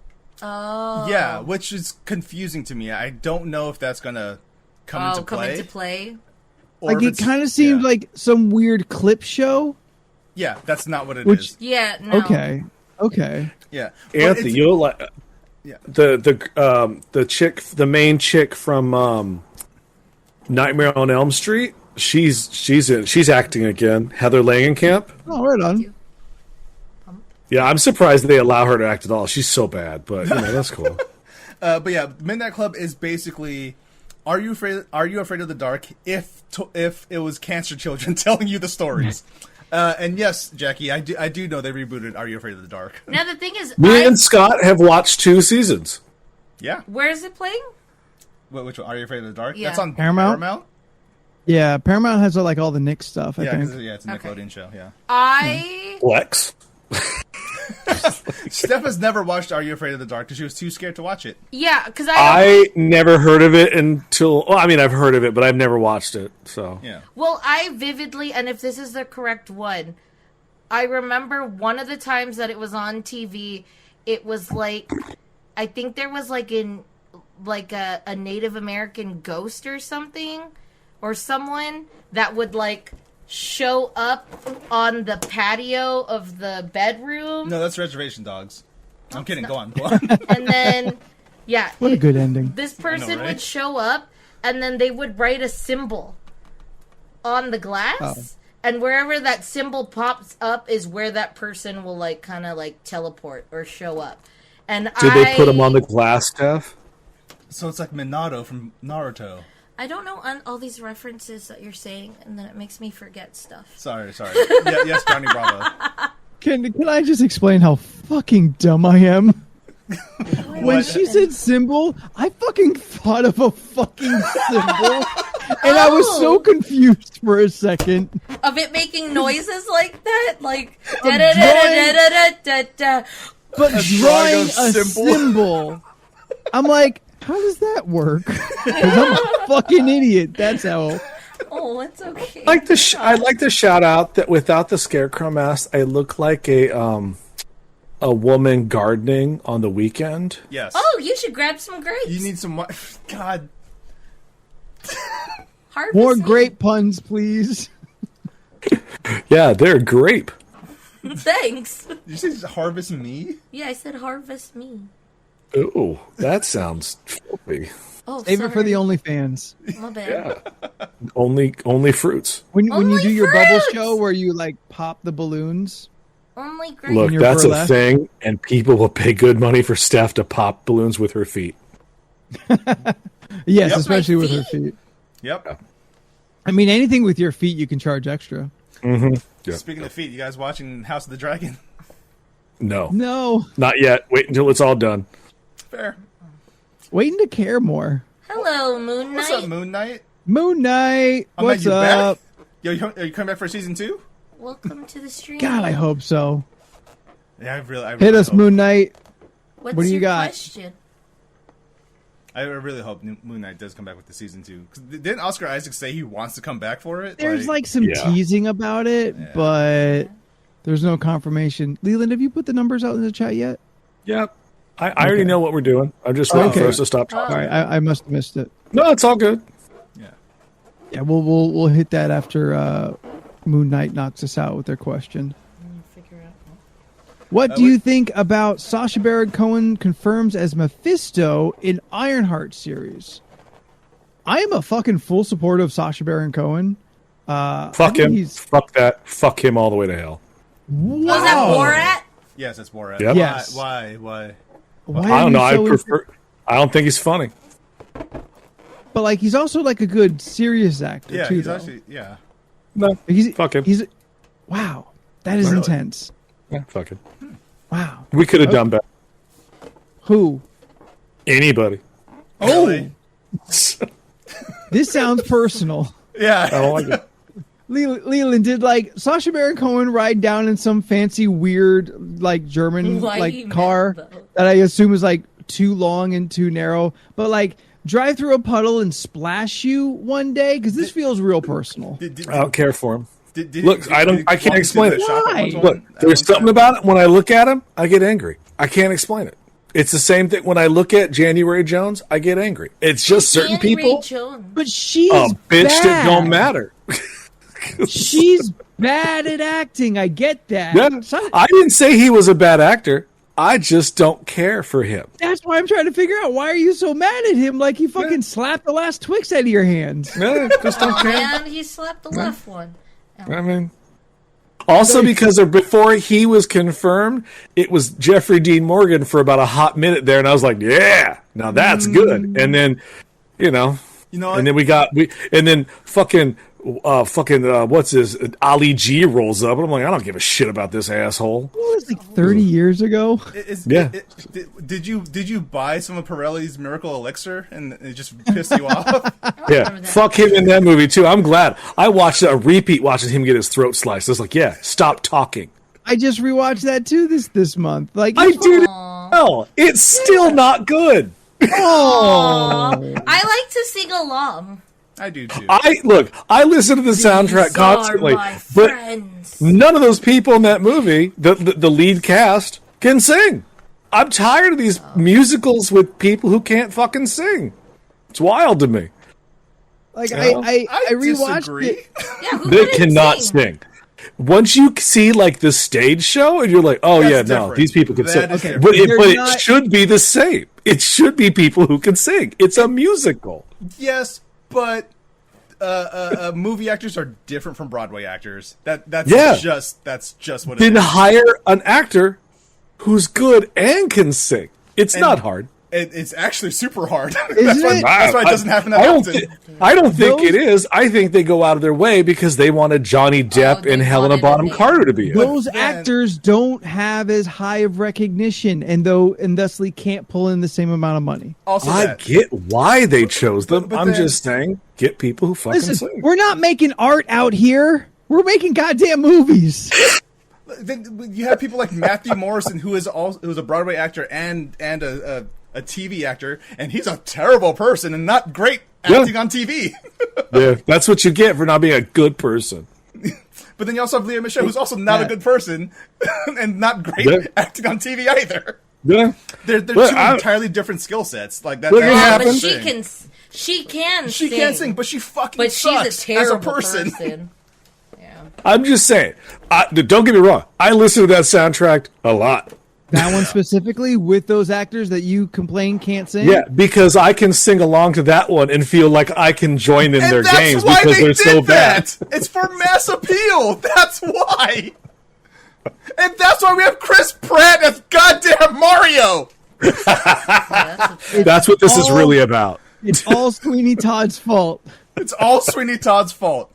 Yeah, which is confusing to me. I don't know if that's gonna come into play. or Like if it it's- kind of seemed yeah. like some weird clip show. Yeah, that's not what it is. Which- Yeah. No. Okay. Yeah, But Anthony, it's- you'll like Yeah. the main chick from Nightmare on Elm Street. She's acting again. Heather Langenkamp. Oh, right on. Yeah, I'm surprised they allow her to act at all. She's so bad, but that's cool. But yeah, Midnight Club is basically, are you afraid of the dark? If it was cancer children telling you the stories. And yes, Jackie, I do know they rebooted Are You Afraid of the Dark? Now the thing is, Me and Scott have watched 2 seasons. Yeah. where is it playing? Which one? Are You Afraid of the Dark? Yeah. That's on Paramount? Yeah, Paramount has like all the Nick stuff. I Yeah, think. 'cause, yeah, it's a Okay. Nickelodeon show. Yeah. I Flex. Steph has never watched Are You Afraid of the Dark because she was too scared to watch it. yeah, because I never heard of it until. Well, I mean, I've heard of it, but I've never watched it. So Yeah. Well, I vividly, and if this is the correct one, I remember one of the times that it was on TV, it was like, I think there was like a Native American ghost or something, or someone that would like show up on the patio of the bedroom, No, that's Reservation Dogs. I'm kidding. Go on. Go on. and then, yeah. What a good ending. This person right? would show up, and then they would write a symbol on the glass, and wherever that symbol pops up is where that person will like kind of like teleport or show up. And did they put him on the glass, Steph? So it's like Minato from Naruto. I don't know all these references that you're saying, and then it makes me forget stuff. Sorry. Yeah, yes, Johnny Bravo. Can I just explain how fucking dumb I am? When What? she said symbol, I fucking thought of a fucking symbol. And I was so confused for a second. Of it making noises like that, like da Of da da da da da da. But drawing a symbol. symbol, I'm like, how does that work? 'Cause I'm a fucking idiot. That's how. Oh, it's okay. I'd like to shout out that without the scarecrow mask, I look like a woman gardening on the weekend. Yes. Oh, you should grab some grapes. You need some. God. Harvest More me. grape puns, please. Yeah, they're grape. Thanks. Did you say harvest me? Yeah, I said harvest me. Ooh, that sounds filthy. Oh, Save it for the sorry. OnlyFans. My bad. Yeah. Only fruits. When you Only do your bubble fruits! show where you like pop the balloons. Only grapes. Look, your that's burlesque. a thing, and people will pay good money for Steph to pop balloons with her feet. Yes, Yep. especially My with her feet? feet. Yep. I mean, anything with your feet, you can charge extra. Yeah. Speaking of feet, you guys watching House of the Dragon? No, No, not yet. Wait until it's all done. Fair. waiting to care more. Hello, Moon Knight. What's up, Moon Knight? Moon Knight, I'm what's you up? Back? Yo, are you coming back for season 2? Welcome to the stream. God, I hope so. Yeah, I really Hit us, hope. Moon Knight. What's what do you your got? question? I really hope Moon Knight does come back with the season 2. 'Cause didn't Oscar Isaac say he wants to come back for it? There's like some teasing about it, but there's no confirmation. Leland, have you put the numbers out in the chat yet? Yeah. I already know what we're doing. I'm just waiting for us to stop talking. All right, I must have missed it. No, it's all good. Yeah, we'll hit that after Moon Knight knocks us out with their question. Figure out. What do you think about Sacha Baron Cohen confirms as Mephisto in Ironheart series? I am a fucking full supporter of Sacha Baron Cohen. Fuck him. Fuck that. Fuck him all the way to hell. Was that Borat? Yes, that's Borat. Yep. Yes. Why? I don't know. I don't think he's funny. But like, he's also like a good serious actor Yeah, too. he's though. actually No. Fuck him. Wow, that is Really? intense. Yeah, fuck him. Wow. We could have done better. Who? Anybody. Really? This sounds personal. Yeah. I don't like it. Leland, did like Sacha Baron Cohen ride down in some fancy weird like German Why like you car mad, though? that I assume is like too long and too narrow, but like drive through a puddle and splash you one day? Because this feels real personal. I don't care for him. Did Look, I can't walk into explain the it. shop at Why? one time? Look, At there's one something time? about it. When I look at him, I get angry. I can't explain it. It's the same thing when I look at January Jones. I get angry. It's just certain January people. Jones. But she's Oh, bitch, bad. that don't matter. She's bad at acting. I get that. Yeah. So- I didn't say he was a bad actor. I just don't care for him. that's why I'm trying to figure out, why are you so mad at him? Like he fucking slapped the last Twix out of your hand. No, just don't Oh care. man, he slapped the left one. I mean, also because before he was confirmed, it was Jeffrey Dean Morgan for about a hot minute there, and I was like, "Yeah, now that's good." And then, You know, and then what's his Ali G rolls up, and I'm like, I don't give a shit about this asshole. It was like 30 years ago. Did you buy some of Pirelli's Miracle Elixir and it just pissed you off? Yeah, fuck him in that movie too. I'm glad I watched a repeat watching him get his throat sliced. I was like, yeah, stop talking. I just rewatched that too this month. Like I did it. Hell, it's still not good. I like to sing along. I do too. I listen to the soundtrack These are constantly, my but friends. none of those people in that movie, the lead cast, can sing. I'm tired of these musicals with people who can't fucking sing. It's wild to me. Like Yeah. I rewatched disagree. it. Yeah, who They couldn't cannot sing? sing. Once you see like the stage show, and you're like, oh That's yeah, no, different. these people can That sing. is Okay, different. They're it not- should be the same. It should be people who can sing. It's a musical. Yes, but movie actors are different from Broadway actors. That's Yeah. just what it Then is. hire an actor who's good and can sing. It's not hard. It's actually super hard. Isn't it? That's why it doesn't happen that I don't, often. I don't think Those- it is. I think they go out of their way because they wanted Johnny Depp they and Helena wanted Bonham a name. Carter to be in it. Those actors don't have as high of recognition, and thusly can't pull in the same amount of money. Also, I that. get why they chose them. But I'm then- just saying, get people who fucking Listen, sing. we're not making art out here. We're making goddamn movies. Then you have people like Matthew Morrison, who's a Broadway actor and a TV actor, and he's a terrible person and not great acting on TV. Yeah, that's what you get for not being a good person. But then you also have Leah Michelle, who's also not a good person and not great Yeah. acting on TV either. Yeah, They're Look, two entirely different skill sets. Like that. Look, it that's Yeah, the but happens. thing. she can She sing. can't sing, but she fucking But she's a sucks terrible as a person. Yeah. I'm just saying. Don't get me wrong. I listen to that soundtrack a lot. That one specifically with those actors that you complain can't sing. Yeah, because I can sing along to that one and feel like I can join in And their that's games why because they they're did so bad. that. It's for mass appeal. That's why. And that's why we have Chris Pratt as goddamn Mario. That's what this is really about. It's all Sweeney Todd's fault. It's all Sweeney Todd's fault.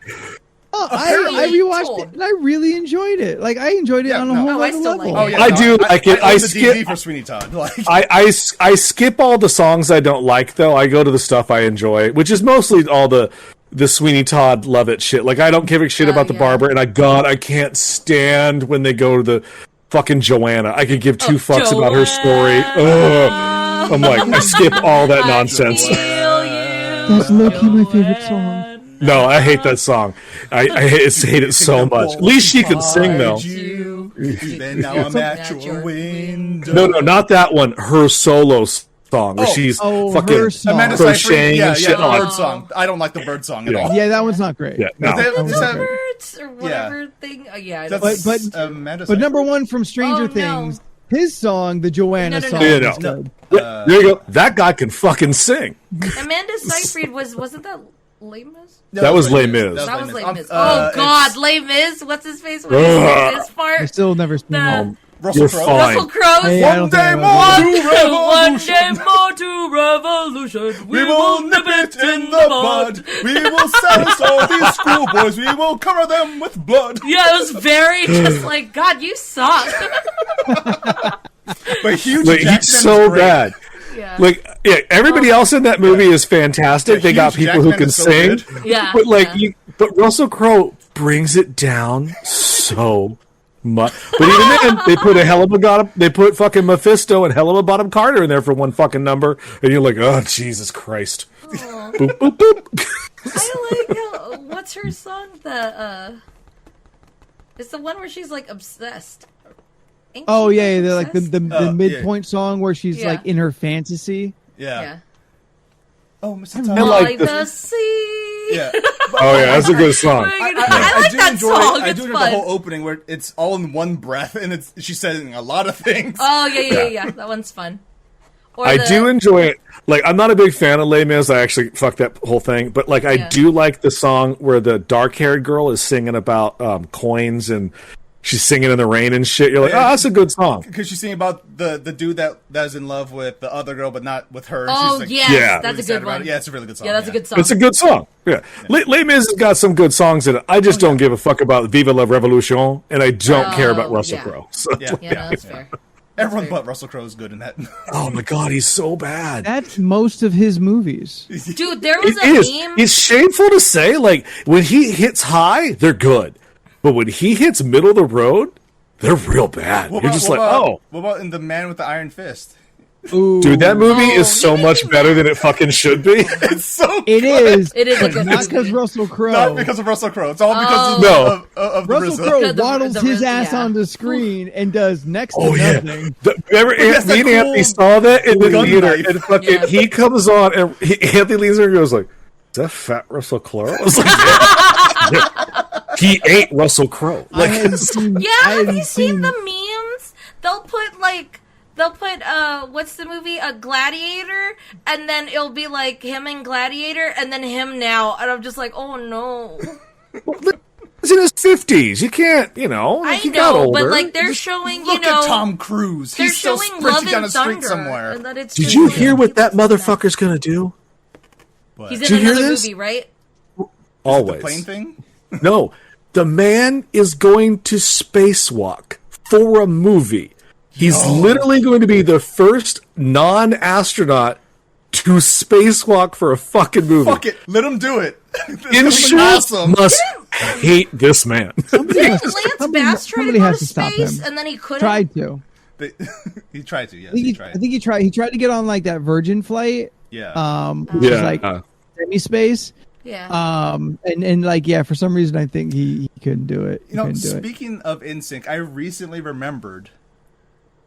Oh, I Apparently rewatched told. it and I really enjoyed it. Like I enjoyed it Yeah, on a no. whole Oh, I other still level. like it. Oh yeah, I do like it. I own the skip- DVD for Sweeney Todd. Like, I skip all the songs I don't like though. I go to the stuff I enjoy, which is mostly all the the Sweeney Todd love it shit. Like, I don't give a shit about the barber, and I can't stand when they go to the fucking Joanna. I could give two fucks about her story. Ugh. I'm like, I skip all that nonsense. That's low-key my favorite song. No, I hate that song. I hate it so much. At least she can sing, though. Then now I'm at your window. No, not that one. Her solo song, where she's fucking crocheting and shit. The bird song. I don't like the bird song at all. Yeah, that one's not great. Yeah, no. Birds or whatever thing. Oh, yeah, but number one from Stranger Things, his song, the Joanna song. There you go. That guy can fucking sing. Amanda Seyfried wasn't that Les Mis? That was Les Mis. That was Les Mis. Oh God, Les Mis. What's his face? What is this part? I still never seen that. Russell Crowe. Russell Crowe. Hey, one day more to revolution. We will nip it in the bud. We will silence all these schoolboys. We will cover them with blood. Yeah, it was very just like, God, you suck. But Hugh Jackman he's so bad. Yeah. Like, everybody else in that movie is fantastic. They got people who can sing. Yeah. But but Russell Crowe brings it down so much. But even then, they put fucking Mephisto and Helena Bottom Carter in there for one fucking number, and you're like, oh Jesus Christ. Boop, boop, boop. I like what's her song? It's the one where she's like obsessed. Oh yeah, they're like the midpoint song where she's like in her fantasy. Yeah. Oh, Mr. I Tom. like the sea. Yeah. Oh yeah, that's a good song. I like that song. I do enjoy the whole opening where it's all in one breath and she's saying a lot of things. Oh yeah. That one's fun. I do enjoy it. Like, I'm not a big fan of Les Mis. I actually fucked that whole thing. But like, I do like the song where the dark-haired girl is singing about coins and she's singing in the rain and shit. You're like, oh, that's a good song. Because she's singing about the dude that is in love with the other girl, but not with her. Oh, she's like, yes, that's a good one. Yeah, it's a really good song. Yeah, that's a good song. It's a good song. Yeah. Les Mis has got some good songs in it. I just don't give a fuck about Viva la Revolution, and I don't care about Russell Crowe. So, Yeah. No, that's fair. Everyone but Russell Crowe is good in that. Oh my god, he's so bad. That's most of his movies. Dude, there was meme. It's shameful to say, like, when he hits high, they're good. But when he hits middle of the road, they're real bad. You're just like, what about in The Man with the Iron Fist? Ooh. Dude, that movie is so much better than it fucking should be. It's so good. It is. It is a good Not movie. because Russell Crowe. Not because of Russell Crowe. It's all because of the Russell RZA. Crowe The waddles his ass yeah. on the screen and does next to nothing. Remember, me and Anthony saw that in the theater, and fucking he comes on, and Anthony leans over and goes like, "Is that fat Russell Crowe?" I was like, yeah. He ate Russell Crowe. Like, Have you seen the memes? They'll put what's the movie? A Gladiator, and then it'll be like him in Gladiator, and then him now, and I'm just like, oh no. he's in his 50s. You can't, like, I know, but like they're showing, Look at Tom Cruise. they're He's still showing Love sprinting down and the street Thunder. somewhere. And that it's Did just you like, hear what that people motherfucker's gonna do? What? He's Did in you hear another this? movie, right? Always. The plane thing? No. The man is going to spacewalk for a movie. He's literally going to be the first non-astronaut to spacewalk for a fucking movie. Fuck it. Let him do it. Insurance must hate this man. Didn't Lance Bass try to somebody go has to to stop space, him. and then he couldn't? Tried to. He tried to, yes. I think he tried. He tried to get on like that Virgin flight. Yeah. Which is like semi-space. Yeah. And like, yeah, for some reason I think he couldn't do it. Speaking of NSYNC, I recently remembered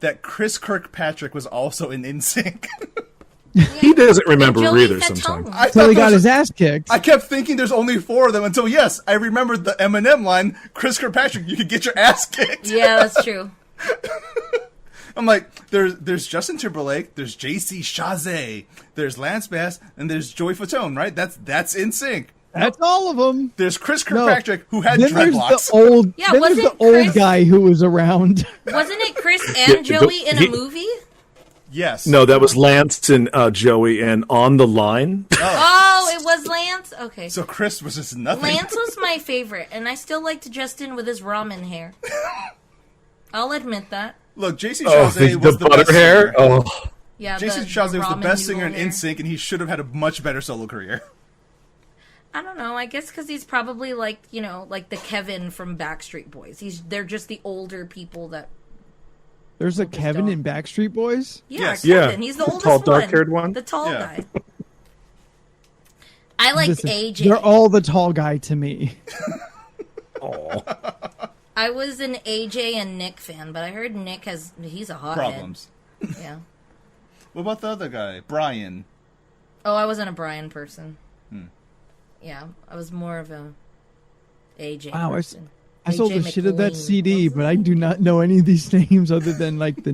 that Chris Kirkpatrick was also in NSYNC. He doesn't remember Joey either Fatone. sometimes. Until he got his ass kicked. I kept thinking there's only 4 of them until, yes, I remembered the Eminem line, Chris Kirkpatrick, you could get your ass kicked. Yeah, that's true. I'm like, there's Justin Timberlake, there's JC Chazé, there's Lance Bass, and there's Joey Fatone, right? That's NSYNC. That's all of them. There's Chris Kirkpatrick, who had then dreadlocks. There's the old guy who was around. Wasn't it Chris and Joey in a movie? Yes. No, that was Lance and Joey and On the Line. Oh, it was Lance? Okay. So Chris was just nothing. Lance was my favorite, and I still liked Justin with his ramen hair. I'll admit that. Look, JC Chazé was the butter best hair. singer. Oh, Yeah, Jason Chazé was the ramen best singer in noodle hair. NSYNC, and he should have had a much better solo career. I don't know. I guess because he's probably like like the Kevin from Backstreet Boys. They're just the older people that. There's a Kevin in Backstreet Boys? Yeah, Yes. Kevin. He's the oldest tall, one. dark-haired one? The tall Yeah. guy. I liked Listen, AJ. they're all the tall guy to me. I was an AJ and Nick fan, but I heard Nick he's a hothead. Problems. Yeah. What about the other guy, Brian? Oh, I wasn't a Brian person. Yeah, I was more of a AJ Wow, person. I sold AJ the shit of that McLean. CD, but I do not know any of these names other than like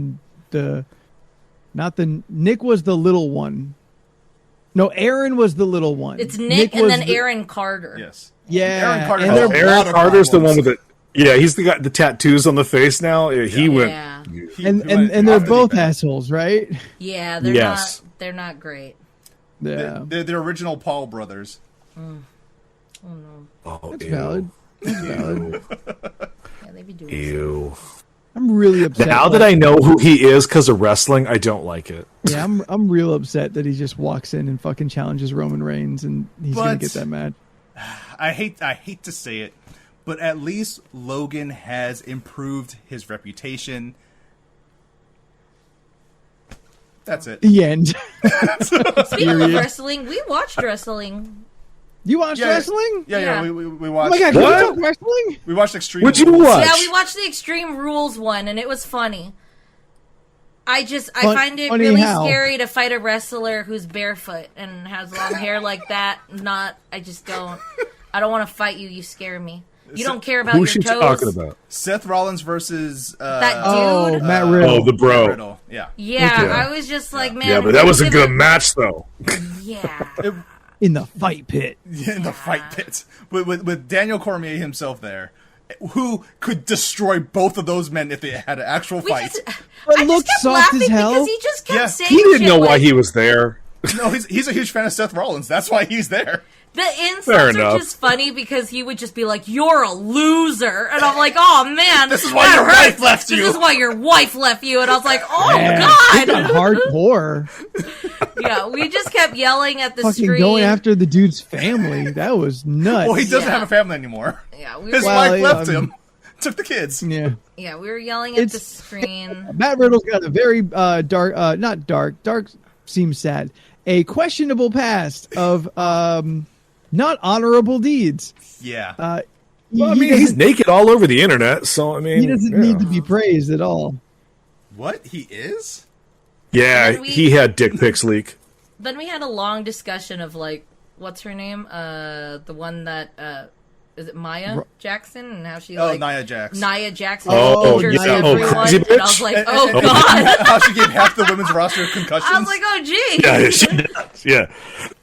Nick was the little one. No, Aaron was the little one. It's Nick and was then Aaron Carter. Yes. Yeah, Aaron Carter. and has they're- a lot Aaron of Carter's the one problems. with the. Yeah, he's the guy the tattoos on the face now. He went. Yeah. He and went they're off the both deep end. assholes, right? Yeah, they're Yes. not great. Yeah, They're the original Paul brothers. Oh, that's ew. valid. That's valid. Yeah, they be doing Ew. I'm really upset. Now that I know who he is because of wrestling, I don't like it. yeah, I'm real upset that he just walks in and fucking challenges Roman Reigns, and he's gonna But- get that mad. I hate to say it, but at least Logan has improved his reputation. That's it. The end. Speaking of wrestling, we watched wrestling. You watched wrestling? Yeah, Yeah. we Oh watched. my god, can What? you talk wrestling? We watched Extreme. What'd you Rules. watch? Yeah, we watched the Extreme Rules one, and it was funny. I find it funny really how? scary to fight a wrestler who's barefoot and has long hair like that. I don't want to fight you. You scare me. You don't care about Who's your she toes. talking about? Seth Rollins versus That dude. Oh, Matt Riddle. Oh, the bro. Riddle. Yeah. Yeah, Okay. I was just like, man. Yeah, but that was a who's good gonna- match, though. Yeah. In the fight pit. In the fight pit with Daniel Cormier himself there, who could destroy both of those men if they had an actual We fight. just, But I looked just kept soft as laughing hell. because he just kept Yeah. saying He didn't shit know why like, he was there. No, he's a huge fan of Seth Rollins. That's why he's there. The insults Fair are enough. just funny because he would just be like, "You're a loser," and I'm like, "Oh man, This is why that your hurts. wife left you." This is why your wife left you." And I was like, "Oh Man, god." hardcore. Yeah, we just kept yelling at the Fucking screen. going after the dude's family. That was nuts. Well, he doesn't Yeah. have a family anymore. Yeah, we His were, Well, wife yeah, left I mean- him, took the kids. Yeah. yeah, we were yelling at the It's- screen. Matt Riddle's got a very dark, not dark. Dark seems sad. A questionable past of not honorable deeds. Yeah. Well, I he mean, he's doesn't, naked all over the internet, so I mean, he doesn't yeah. need to be praised at all. What? He is? Yeah, Then we- he had dick pics leak. Then we had a long discussion of like, what's her name? The one that is it Maya Jackson and how she Oh, like Nia Jax. Nia Jackson Oh, injures yeah. everyone. Oh, crazy and I was bitch. like, And- oh and- god. How she gave half the women's roster concussions. I was like, oh gee. Yeah, she does. Yeah,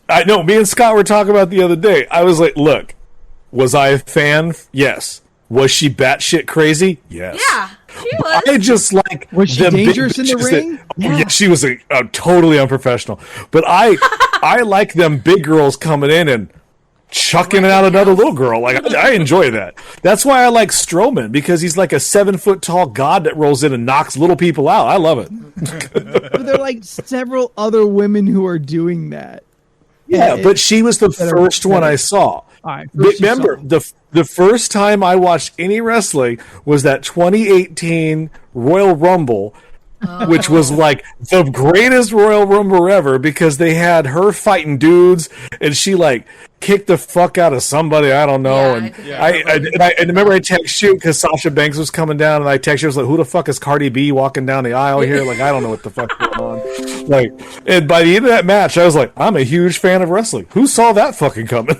I know. Me and Scott were talking about the other day. I was like, "Look, was I a fan? Yes. Was she batshit crazy? Yes. Yeah, she was. I just like Was she the big dangerous in the bitches ring? yeah, she was a totally unprofessional. But I like them big girls coming in and chucking out another little girl. Like I enjoy that. That's why I like Strowman, because he's like a 7-foot tall god that rolls in and knocks little people out. I love it. But there are like several other women who are doing that. Yeah, it- but she was the that are- first one I saw. All right, first you Remember, saw. the first time I watched any wrestling was that 2018 Royal Rumble, which was like the greatest Royal Rumble ever, because they had her fighting dudes and she like kicked the fuck out of somebody, I don't know. Yeah, and I think I remember I texted you because Sasha Banks was coming down, and I texted you, I was like, who the fuck is Cardi B walking down the aisle here? Like, I don't know what the fuck's going on. Like, and by the end of that match, I was like, I'm a huge fan of wrestling. Who saw that fucking coming?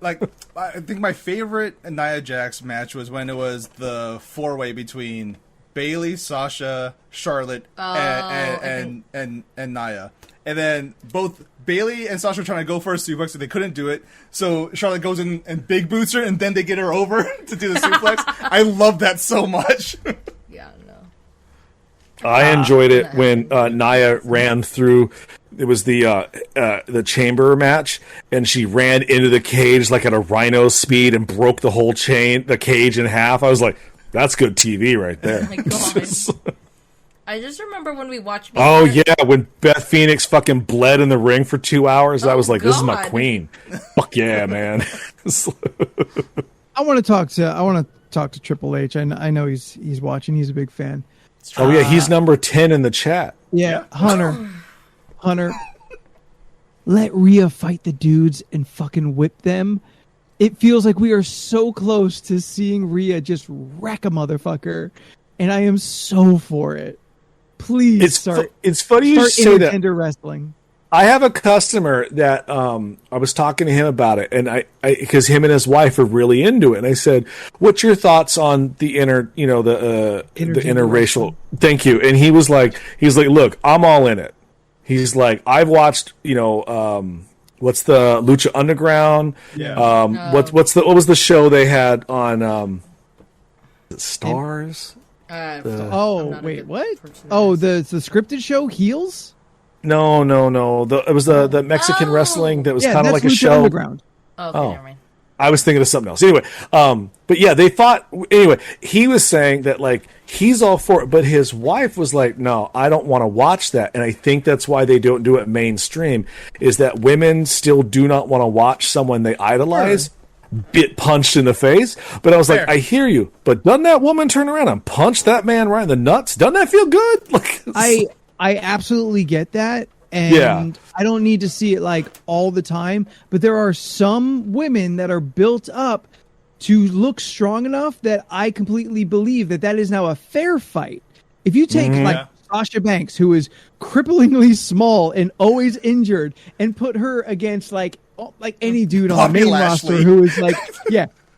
I think my favorite Nia Jax match was when it was the 4-way between Bailey, Sasha, Charlotte, and Nia. And then both Bailey and Sasha were trying to go for a suplex, and they couldn't do it. So Charlotte goes in and big boots her, and then they get her over to do the suplex. I love that so much. Yeah, no. I enjoyed it when Nia ran through. It was the chamber match, and she ran into the cage like at a rhino speed and broke the whole the cage in half. I was like, "That's good TV right there." Oh my god. I just remember when we watched. Oh yeah, when Beth Phoenix fucking bled in the ring for 2 hours, I was like, "This is my God. queen." Fuck yeah, man. I want to talk to Triple H. I know he's watching. He's a big fan. Oh yeah, he's number 10 in the chat. Yeah, Hunter, let Rhea fight the dudes and fucking whip them. It feels like we are so close to seeing Rhea just wreck a motherfucker, and I am so for it. Please it's funny you say that. Intergender wrestling. I have a customer that I was talking to him about it, and I because him and his wife are really into it. And I said, "What's your thoughts on the the interracial?" Thank you. And he's like, "Look, I'm all in it." He's like, "I've watched, what's the Lucha Underground? Yeah. What was the show they had on Stars? Wait, what? Oh, the scripted show Heels? No. It was the Mexican wrestling that was kind of like a Lucha show. Underground. Okay, never mind. I was thinking of something else. Anyway, but yeah, they fought. Anyway, he was saying that like he's all for it, but his wife was like, "No, I don't want to watch that." And I think that's why they don't do it mainstream. Is that women still do not want to watch someone they idolize get punched in the face? But I was like, I hear you, but doesn't that woman turn around and punch that man right in the nuts? Doesn't that feel good? Like, I absolutely get that. And I don't need to see it like all the time, but there are some women that are built up to look strong enough that I completely believe that is now a fair fight. If you take like Sasha Banks, who is cripplingly small and always injured, and put her against like any dude on the main roster who is like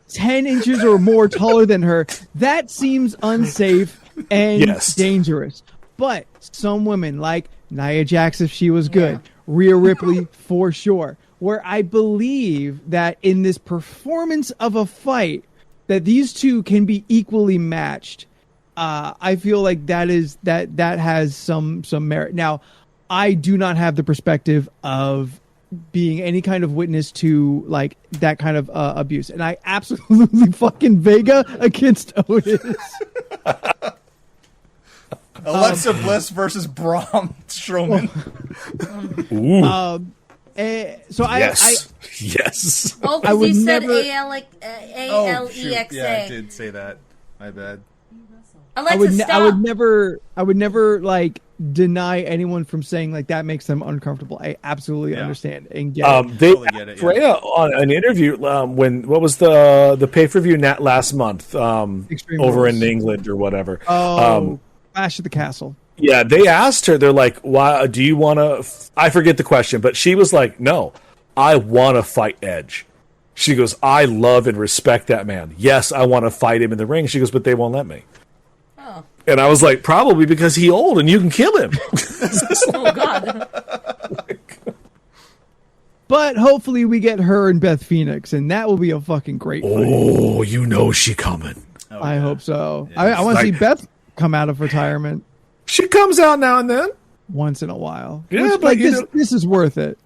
10 inches or more taller than her, that seems unsafe and dangerous. But some women like Nia Jax, if she was good, Rhea Ripley for sure, where I believe that in this performance of a fight that these two can be equally matched. I feel like that has some merit. Now, I do not have the perspective of being any kind of witness to like that kind of abuse, and I absolutely fucking Vega against Otis. Alexa Bliss versus Braun Strowman. Yes. Oh, I because would you said never- ALEXA. Yeah, I did say that. My bad. Alexa, stop. I would never like deny anyone from saying like that makes them uncomfortable. I absolutely understand and get it. They Totally get it, asked Rhea on an interview what was the pay-per-view last month Extreme over Rules. in England or whatever. Clash at the Castle. Yeah, they asked her. They're like, "Why do you want to?" I forget the question, but she was like, "No, I want to fight Edge." She goes, "I love and respect that man. Yes, I want to fight him in the ring." She goes, "But they won't let me." Oh. And I was like, "Probably because he's old and you can kill him." Oh God. But hopefully we get her and Beth Phoenix, and that will be a fucking great fight. Oh, you know she coming. I hope so. I want to see Beth come out of retirement She comes out now and then. once in a while. Yeah, Which, but like you this is worth it.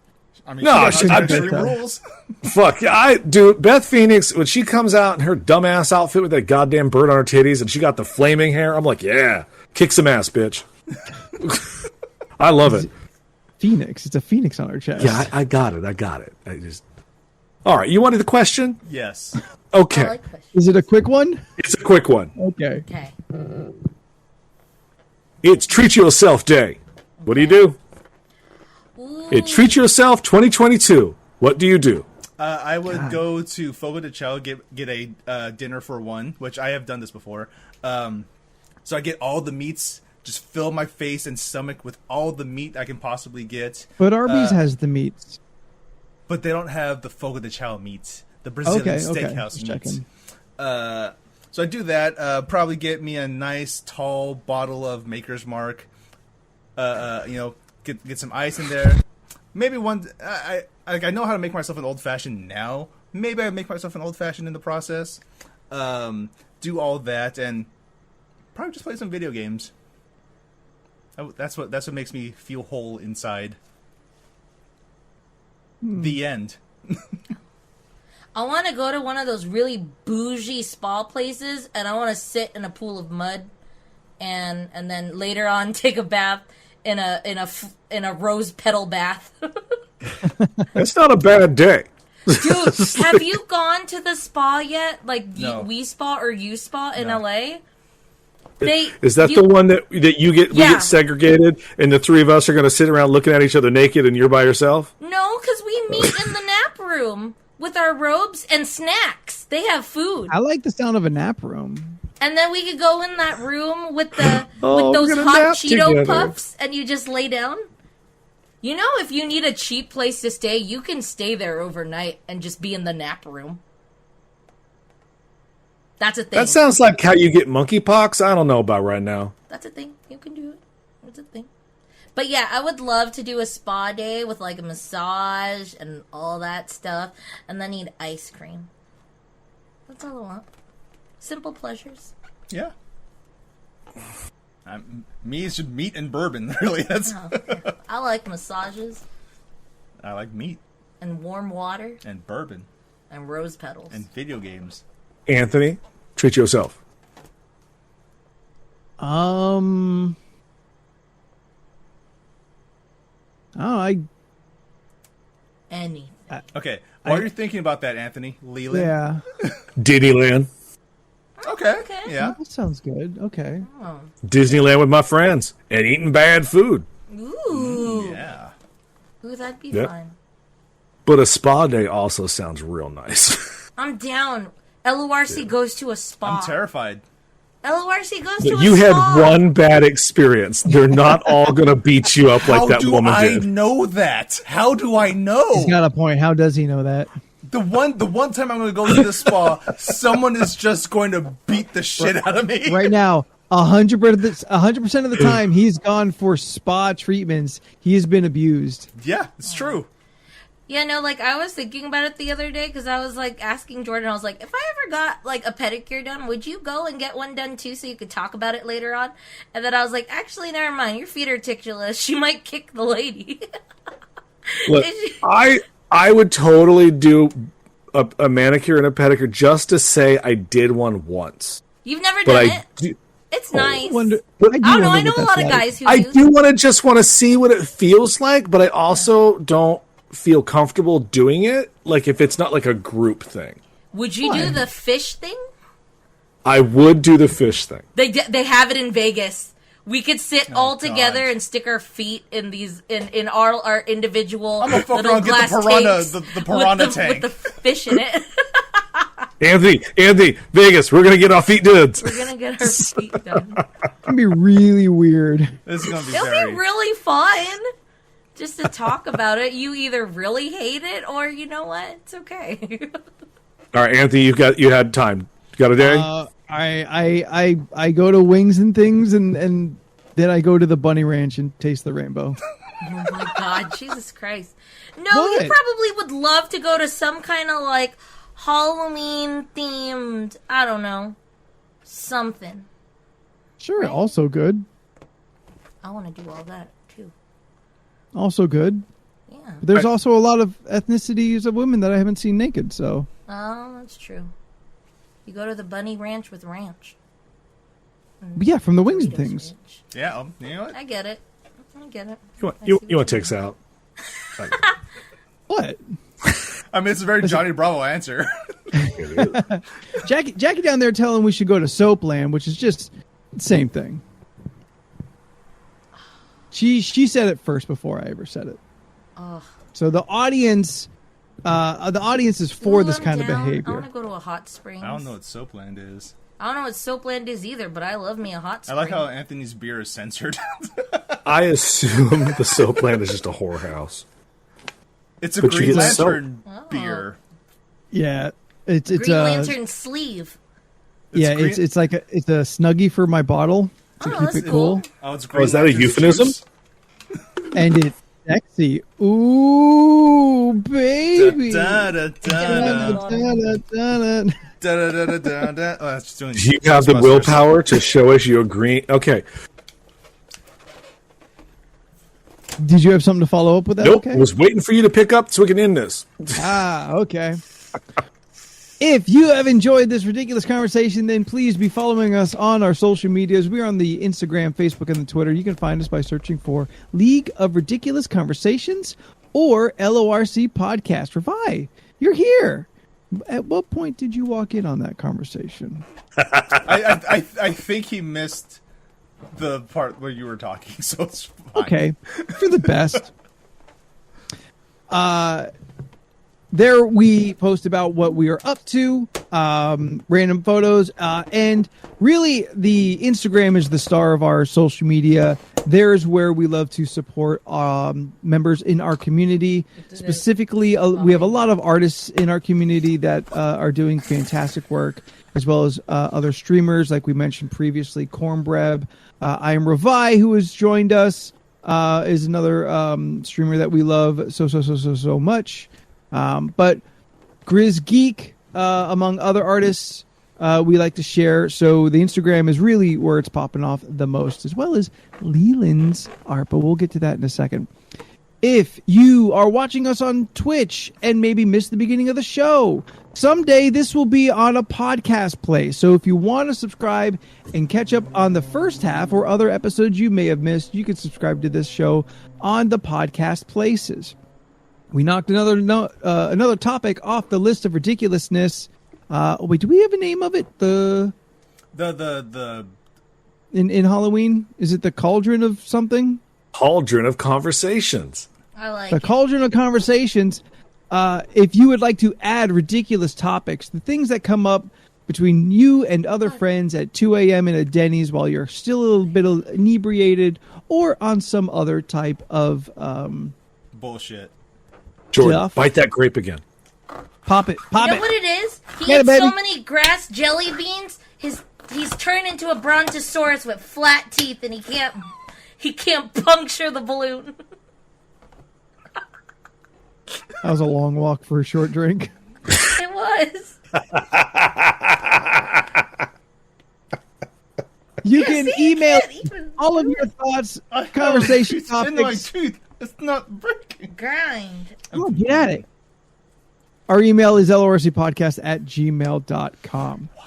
I mean, No, she I- Extreme Rules. Fuck, Beth Phoenix, when she comes out in her dumbass outfit with that goddamn bird on her titties and she got the flaming hair, I'm like, yeah, kick some ass, bitch. I love it. Phoenix. It's a phoenix on her chest. Yeah, I got it. All right, you wanted the question? Yes. Okay. I like questions. Is it a quick one? It's a quick one. Okay. Okay. It's Treat Yourself Day. What do you do? It's Treat Yourself 2022. What do you do? I would go to Fogo de Chao, get a dinner for one, which I have done this before. So I get all the meats, just fill my face and stomach with all the meat I can possibly get. But Arby's has the meats. But they don't have the Fogo de Chao meat, the Brazilian steakhouse Just meat. checking. So I do that. Probably get me a nice tall bottle of Maker's Mark. Get some ice in there. Maybe one. I know how to make myself an old fashioned now. Maybe I make myself an old fashioned in the process. Do all that and probably just play some video games. That's what makes me feel whole inside. The end. I want to go to one of those really bougie spa places, and I want to sit in a pool of mud and then later on take a bath in a rose petal bath. That's not a bad day. Dude, have you gone to the spa yet? Like No. We Spa or U Spa in No. LA? Is that the one that you get? We Yeah. get segregated, and the three of us are going to sit around looking at each other naked, and you're by yourself. No, because we meet in the nap room with our robes and snacks. They have food, I like the sound of a nap room. and then we could go in that room with the Oh, with those we're gonna hot nap Cheeto together. puffs, and you just lay down. You know, if you need a cheap place to stay, you can stay there overnight and just be in the nap room. That's a thing. That sounds like how you get monkeypox. I don't know about right now. That's a thing. You can do it. That's a thing. But yeah, I would love to do a spa day with like a massage and all that stuff, and then eat ice cream. That's all I want. Simple pleasures. Yeah. Me is just meat and bourbon. Really, that's. Oh, okay. I like massages I like meat and warm water and bourbon and rose petals. and video games. Anthony, treat yourself. Oh, Anything. Okay, while you're thinking about that, Anthony Leland. yeah. Disneyland. Okay. Okay. Yeah. That sounds good. Okay. Oh. Disneyland with my friends and eating bad food. Ooh. Yeah. Ooh, that'd be Yep. fun. But a spa day also sounds real nice. I'm down. LORC goes to a spa. I'm terrified. LORC goes to a You had spa. one bad experience. They're not all going to beat you up like How that do woman I did. know that? How do I know? He's got a point. How does he know that? The one time I'm going to go to the spa, someone is just going to beat the shit out of me. Right now, 100% of the time he's gone for spa treatments, he has been abused. Yeah, it's true. Yeah, no, like, I was thinking about it the other day, because I was, like, asking Jordan, I was like, if I ever got, like, a pedicure done, would you go and get one done, too, so you could talk about it later on? And then I was like, actually, never mind, your feet are ticklish. She might kick the lady. Look, I would totally do a manicure and a pedicure just to say I did one once. You've never But done I it? do, It's nice. Wonder, But- I don't know, I wonder know a what lot of that's like. guys who I do. do want to see what it feels like, but I also don't feel comfortable doing it. Like if it's not like a group thing, Would you do the fish thing? I would do the fish thing. They have it in Vegas. We could sit all God. together and stick our feet in these in our individual I'm gonna fuck little around and get glass the piranha- tanks the piranha with tank. with the fish in it. Anthony, Vegas, we're gonna get our feet duds. We're gonna get our feet done. It's going to be really weird. This is going to be It'll very... be really fun just to talk about it. You either really hate it or you know what, it's okay. All right, Anthony, you had time. You got a day? I go to Wings and Things, and then I go to the Bunny Ranch and taste the rainbow. Oh my god, Jesus Christ. No, What? you probably would love to go to some kind of like Halloween themed, I don't know, something. Sure, Right. also good. I want to do all that too. Also good. Yeah. But there's I- also a lot of ethnicities of women that I haven't seen naked, so. Oh, that's true. You go to the Bunny Ranch with ranch. But yeah, from the Wings and Doritos Things. ranch. Yeah, you know what? I get it. I get it. You want to take us out? What? I mean, it's a very Johnny Bravo answer. Jackie down there telling we should go to Soapland, which is just the same thing. She said it first before I ever said it. Ugh. So the audience is for Ooh, this I'm kind of down. I behavior. want to go to a hot springs. I don't know what Soapland is. I don't know what Soapland is either, but I love me a hot I spring. like how Anthony's beer is censored. I assume the Soapland is just a whorehouse. It's a But you Green get soap. Lantern Oh. beer. Yeah, it's Green Lantern sleeve. yeah, green- it's like it's a snuggie for my bottle to Oh, keep that's it cool. cool, Oh, it's Green is that a Lantern's euphemism? juice. and it's sexy. Ooh, baby. Da, da, da, da, Da-da-da-da-da. da, da, da, da, da. Oh, that's just doing. Do you have the Ghostbusters. willpower to show us you agree? Okay. Did you have something to follow up with that? Nope. Okay. Was waiting for you to pick up so we can end this. Okay. If you have enjoyed this ridiculous conversation, then please be following us on our social medias. We're on the Instagram, Facebook, and the Twitter. You can find us by searching for League of Ridiculous Conversations or LORC Podcast. Revi, you're here. At what point did you walk in on that conversation? I think he missed the part where you were talking, so it's fine. Okay, for the best. There we post about what we are up to, random photos, and really the Instagram is the star of our social media. There's where we love to support members in our community. Specifically, we have a lot of artists in our community that are doing fantastic work, as well as other streamers, like we mentioned previously, Cornbread. I am Revi, who has joined us, is another streamer that we love so much. But Grizz Geek, among other artists, we like to share. So the Instagram is really where it's popping off the most, as well as Leland's art. But we'll get to that in a second. If you are watching us on Twitch and maybe missed the beginning of the show, someday this will be on a podcast play. So if you want to subscribe and catch up on the first half or other episodes you may have missed, you can subscribe to this show on the podcast places. We knocked another topic off the list of ridiculousness. Wait, do we have a name of it? The in Halloween, is it the Cauldron of something? Cauldron of Conversations. I like The it. Cauldron of Conversations. If you would like to add ridiculous topics, the things that come up between you and other friends at 2 a.m. in a Denny's while you're still a little bit inebriated or on some other type of Bullshit. Jordan, Jeff? bite that grape again. Pop it. You know what it is? He Get it, eats so baby. many grass jelly beans. He's turned into a brontosaurus with flat teeth, and he can't puncture the balloon. That was a long walk for a short drink. It was. You can email can't even all of your thoughts, conversation It's in my topics. tooth. It's not breaking. Grind. Oh, get at it. Our email is lorcpodcast@gmail.com. Why?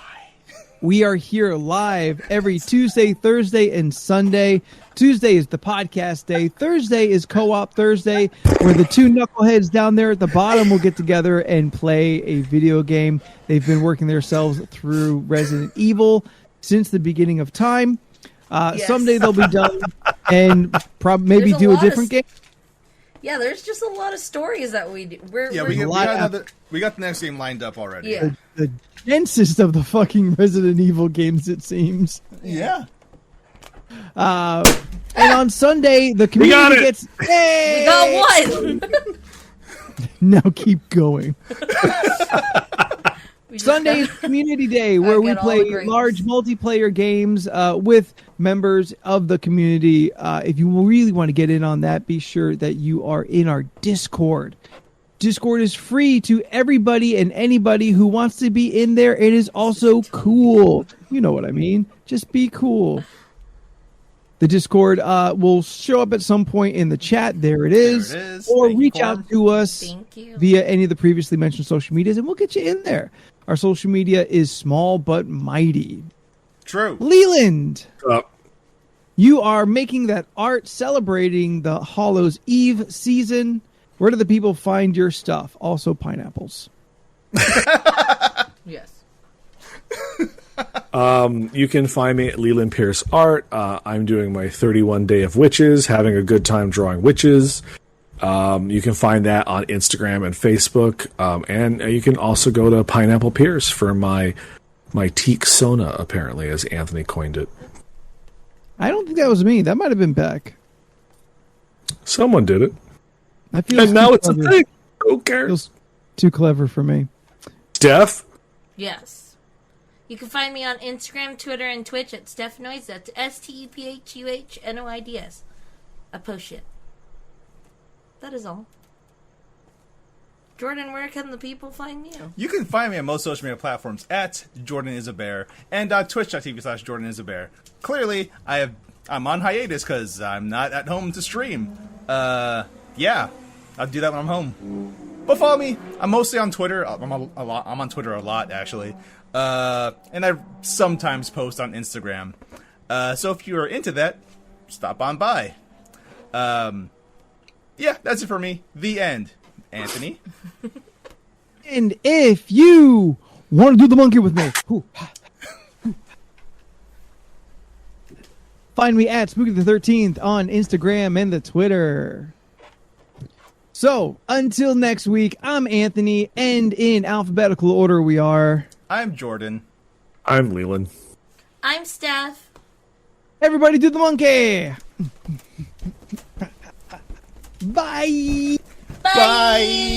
We are here live every Tuesday, Thursday, and Sunday. Tuesday is the podcast day. Thursday is Co-op Thursday, where the two knuckleheads down there at the bottom will get together and play a video game. They've been working themselves through Resident Evil since the beginning of time. Yes. Someday they'll be done and maybe There's a do a lot of different game. Yeah, there's just a lot of stories that we do. We got the next game lined up already. Yeah. The densest of the fucking Resident Evil games, it seems. Yeah. And on Sunday, the community gets. Hey! We got one. Now keep going. We just Sunday is got- Community Day, where we get all the play grapes. large multiplayer games with members of the community. If you really want to get in on that, be sure that you are in our Discord. Discord is free to everybody and anybody who wants to be in there. It is also cool. You know what I mean. Just be cool. The Discord will show up at some point in the chat. There it is. There it is. Or Thank you, reach Corn. out to us Thank you. via any of the previously mentioned social medias, and we'll get you in there. Our social media is small but mighty. True. Leland, Uh, you are making that art celebrating the Hallows Eve season. Where do the people find your stuff? Also pineapples. Yes. You can find me at Leland Pierce Art. I'm doing my 31 Day of Witches, having a good time drawing witches. You can find that on Instagram and Facebook. And you can also go to Pineapple Pierce for my teak sona, apparently, as Anthony coined it. I don't think that was me. That might have been Beck. Someone did it. I feel And now it's a thing. Who cares? Feels too clever for me. Steph? Yes. You can find me on Instagram, Twitter, and Twitch at StephNoids. That's StephuhNoids. I post shit. That is all. Jordan, where can the people find you? You can find me on most social media platforms at Jordan is a Bear and twitch.tv/Jordan is a Bear. Clearly, I'm on hiatus because I'm not at home to stream. Yeah, I'll do that when I'm home. But follow me. I'm mostly on Twitter. I'm on Twitter a lot, actually. And I sometimes post on Instagram. So if you're into that, stop on by. Yeah, that's it for me. The end. Anthony? And if you want to do the monkey with me, find me at Spooky the 13th on Instagram and the Twitter. So, until next week, I'm Anthony, and in alphabetical order we are... I'm Jordan. I'm Leland. I'm Steph. Everybody do the monkey! Bye! Bye!